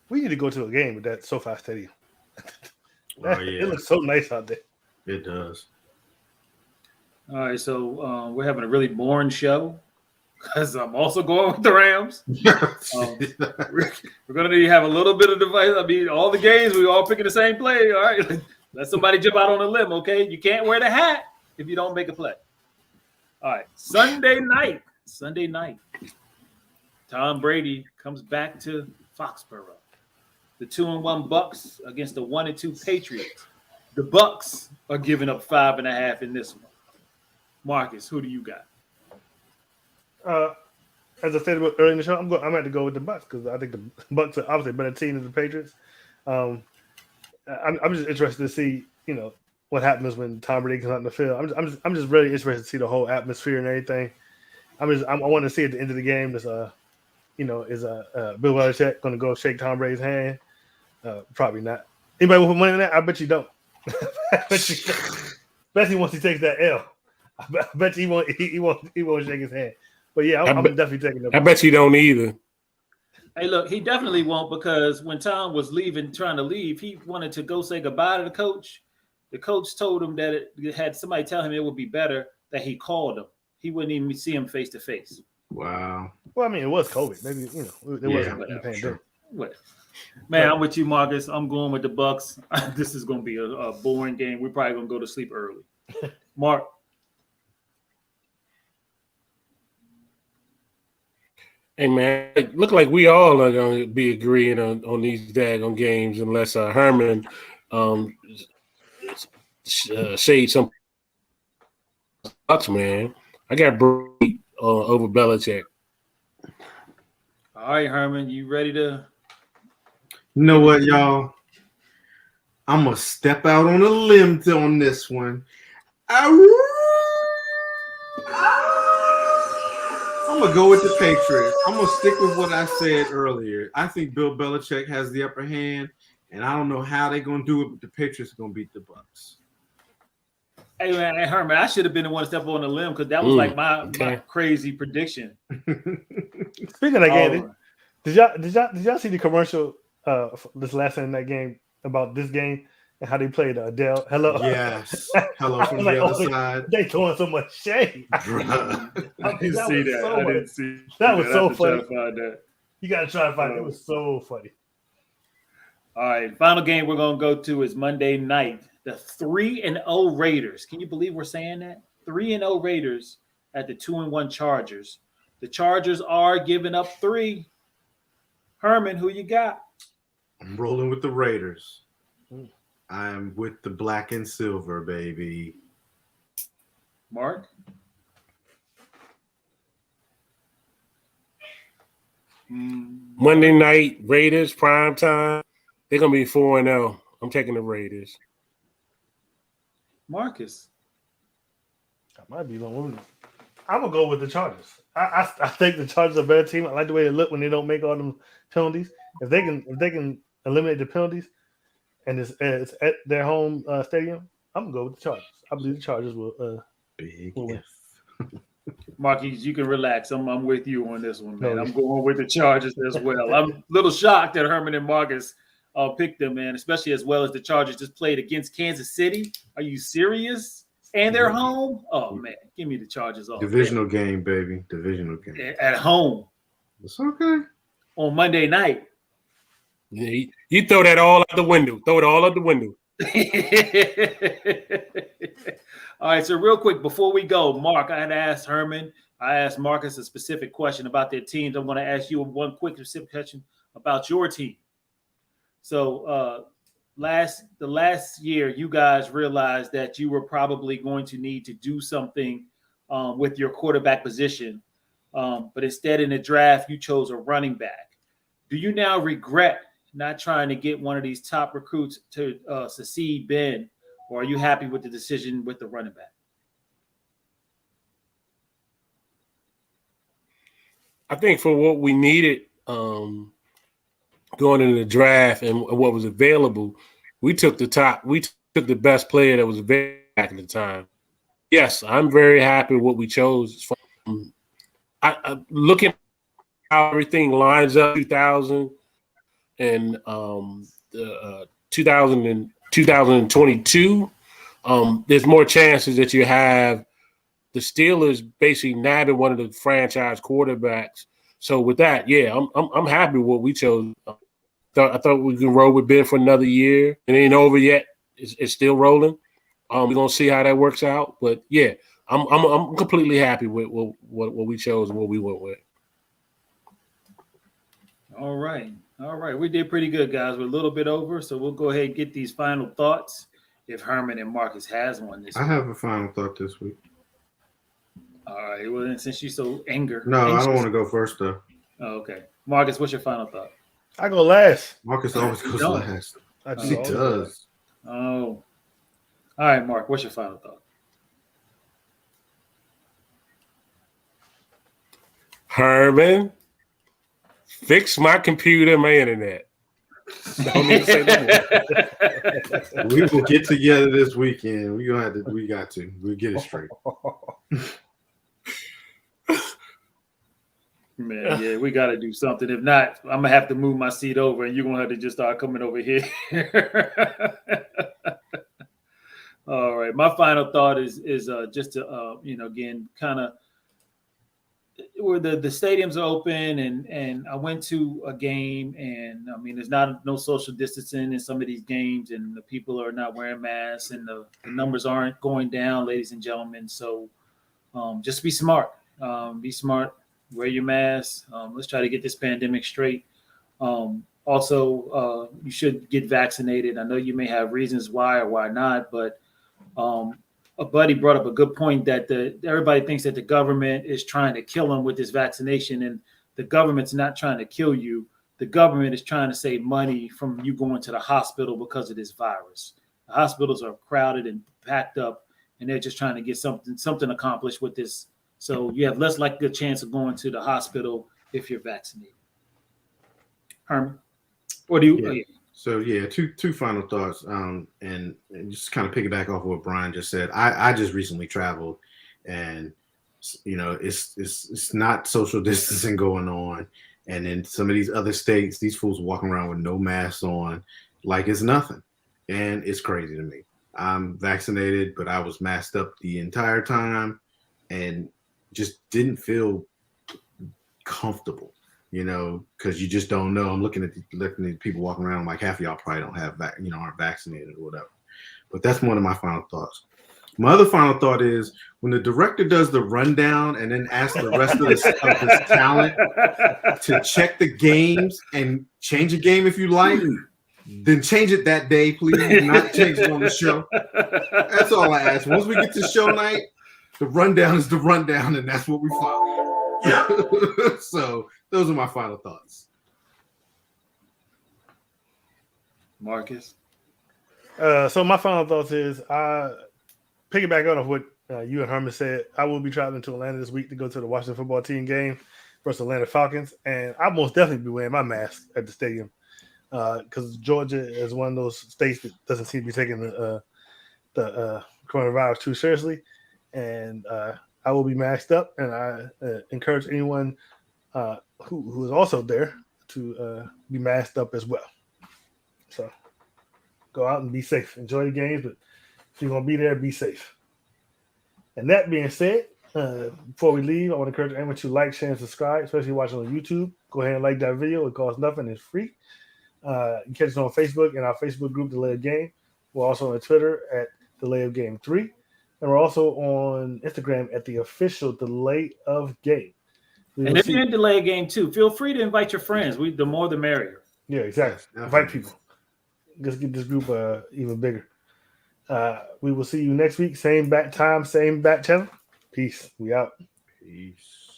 we need to go to a game with that SoFi Stadium. Oh, yeah. It looks so nice out there. It does. All right, so we're having a really boring show because I'm also going with the Rams. We're going to need to have a little bit of device. I mean, all the games, we all picking the same play. All right, let somebody jump out on a limb, okay? You can't wear the hat if you don't make a play. All right, Sunday night. Tom Brady comes back to Foxborough. The 2-1 Bucks against the 1-2 Patriots. The Bucks are giving up 5.5 in this one. Marcus, who do you got? As I said earlier in the show, I'm going to have to go with the Bucks because I think the Bucks are obviously a better team than the Patriots. I'm just interested to see, what happens when Tom Brady comes out in the field. I'm just really interested to see the whole atmosphere and everything. I want to see at the end of the game is Bill Belichick going to go shake Tom Brady's hand? Probably not. Anybody want money on that? I bet you don't. Especially once he takes that L. I bet you he won't shake his hand. But yeah, I'm definitely taking that. I bet you don't either. Hey, look, he definitely won't because when Tom was trying to leave, he wanted to go say goodbye to the coach. The coach told him that it had somebody tell him it would be better that he called him. He wouldn't even see him face to face. Wow. Well, I mean, it was COVID. Maybe it wasn't the pandemic. Sure. Man, I'm with you, Marcus. I'm going with the Bucks. This is going to be a boring game. We're probably going to go to sleep early. Mark. Hey, man, it look like we all are going to be agreeing on these daggone games unless Herman shade some Bucks, man. I got Brady over Belichick. All right, Herman, you ready to? You know what, y'all? I'm going to step out on a limb on this one. I'm going to go with the Patriots. I'm going to stick with what I said earlier. I think Bill Belichick has the upper hand, and I don't know how they're going to do it, but the Patriots are going to beat the Bucks. Hey, man, Herman, I should have been the one to step on the limb because that was my crazy prediction. Speaking of that game, did y'all see the commercial this last night in that game about this game and how they played Adele? Hello. Yes. Hello from the other side. They throwing so much shade. I didn't see that. I didn't see that. Was so funny. That. You got to try to find it. It was so funny. All right. Final game we're going to go to is Monday night. The 3-0 Raiders. Can you believe we're saying that? 3-0 Raiders at the 2-1 Chargers. The Chargers are giving up 3. Herman, who you got? I'm rolling with the Raiders. I'm with the black and silver, baby. Mark? Monday night, Raiders, prime time. They're going to be 4-0. I'm taking the Raiders. Marcus? I might be wrong. I'm going to go with the Chargers. I think the Chargers are a better team. I like the way they look when they don't make all them penalties. If they can eliminate the penalties and it's at their home stadium, I'm going to go with the Chargers. I believe the Chargers will win. Marquise, you can relax. I'm with you on this one, man. I'm going with the Chargers as well. I'm a little shocked that Herman and Marcus picked them, man, especially as well as the Chargers just played against Kansas City. Are you serious? And they're home? Oh, man. Give me the Chargers off. Divisional game, baby. Divisional game. At home. It's okay. On Monday night. Yeah, you throw that all out the window. Throw it all out the window. All right, so real quick, before we go, Mark, I had asked Herman, I asked Marcus a specific question about their teams. I'm going to ask you one quick specific question about your team. So the last year, you guys realized that you were probably going to need to do something with your quarterback position. But instead in the draft, you chose a running back. Do you now regret not trying to get one of these top recruits to succeed Ben, or are you happy with the decision with the running back? I think for what we needed going into the draft and what was available, we took the best player that was available at the time. Yes, I'm very happy with what we chose. I looking at how everything lines up 2000 and 2022, there's more chances that you have the Steelers basically nabbing one of the franchise quarterbacks. So with that, yeah, I'm happy with what we chose. I thought we could roll with Ben for another year. It ain't over yet. It's still rolling. We're gonna see how that works out. But yeah, I'm completely happy with what we chose and what we went with. All right. We did pretty good, guys. We're a little bit over, so we'll go ahead and get these final thoughts. If Herman and Marcus has one this week. I have a final thought this week. All right. Well, then, since you're so anxious. No, I don't want to go first though. Oh, okay. Marcus, what's your final thought? I go last. Marcus always goes last. He does. Oh. All right, Mark, what's your final thought? Herman, fix my computer and my internet. Don't need to say that. We will get together this weekend. We got to. We'll get it straight. Man, yeah, we got to do something. If not, I'm gonna have to move my seat over, and you're gonna have to just start coming over here. All right, my final thought is just to again, kind of where the stadiums are open, and I went to a game, and I mean, there's no social distancing in some of these games, and the people are not wearing masks, and the numbers aren't going down, ladies and gentlemen. So just be smart. Be smart. Wear your mask. Let's try to get this pandemic straight. Also, you should get vaccinated. I know you may have reasons why or why not, but a buddy brought up a good point that everybody thinks that the government is trying to kill them with this vaccination, and the government's not trying to kill you. The government is trying to save money from you going to the hospital because of this virus. The hospitals are crowded and packed up, and they're just trying to get something accomplished with this. So you have less likely a chance of going to the hospital if you're vaccinated. Herman, what do you? Yeah. Oh, yeah. So yeah, two final thoughts. And just kind of piggyback off of what Brian just said. I just recently traveled, and it's not social distancing going on. And in some of these other states, these fools walking around with no masks on, like it's nothing, and it's crazy to me. I'm vaccinated, but I was masked up the entire time, and just didn't feel comfortable, because you just don't know. I'm looking at the people walking around, like half of y'all probably don't have aren't vaccinated or whatever. But that's one of my final thoughts. My other final thought is when the director does the rundown and then asks the rest of his talent to check the games and change a game if you like, then change it that day, please. Not change it on the show. That's all I ask. Once we get to show night, the rundown is the rundown, and that's what we follow. So those are my final thoughts. Marcus? So my final thoughts is, piggyback on what you and Herman said, I will be traveling to Atlanta this week to go to the Washington football team game versus Atlanta Falcons, and I'll most definitely be wearing my mask at the stadium because Georgia is one of those states that doesn't seem to be taking the coronavirus too seriously. And I will be masked up, and I encourage anyone who is also there to be masked up as well. So go out and be safe. Enjoy the games, but if you're going to be there, be safe. And that being said, before we leave, I want to encourage everyone to like, share, and subscribe, especially watching on YouTube. Go ahead and like that video. It costs nothing. It's free. You can catch us on Facebook in our Facebook group, Delay of Game. We're also on Twitter at Delay of Game 3. And we're also on Instagram at the official Delay of Game. And if you're in Delay of Game too, feel free to invite your friends. The more the merrier. Yeah, exactly. Invite people. Let's get this group even bigger. We will see you next week. Same bat time, same bat channel. Peace. We out. Peace.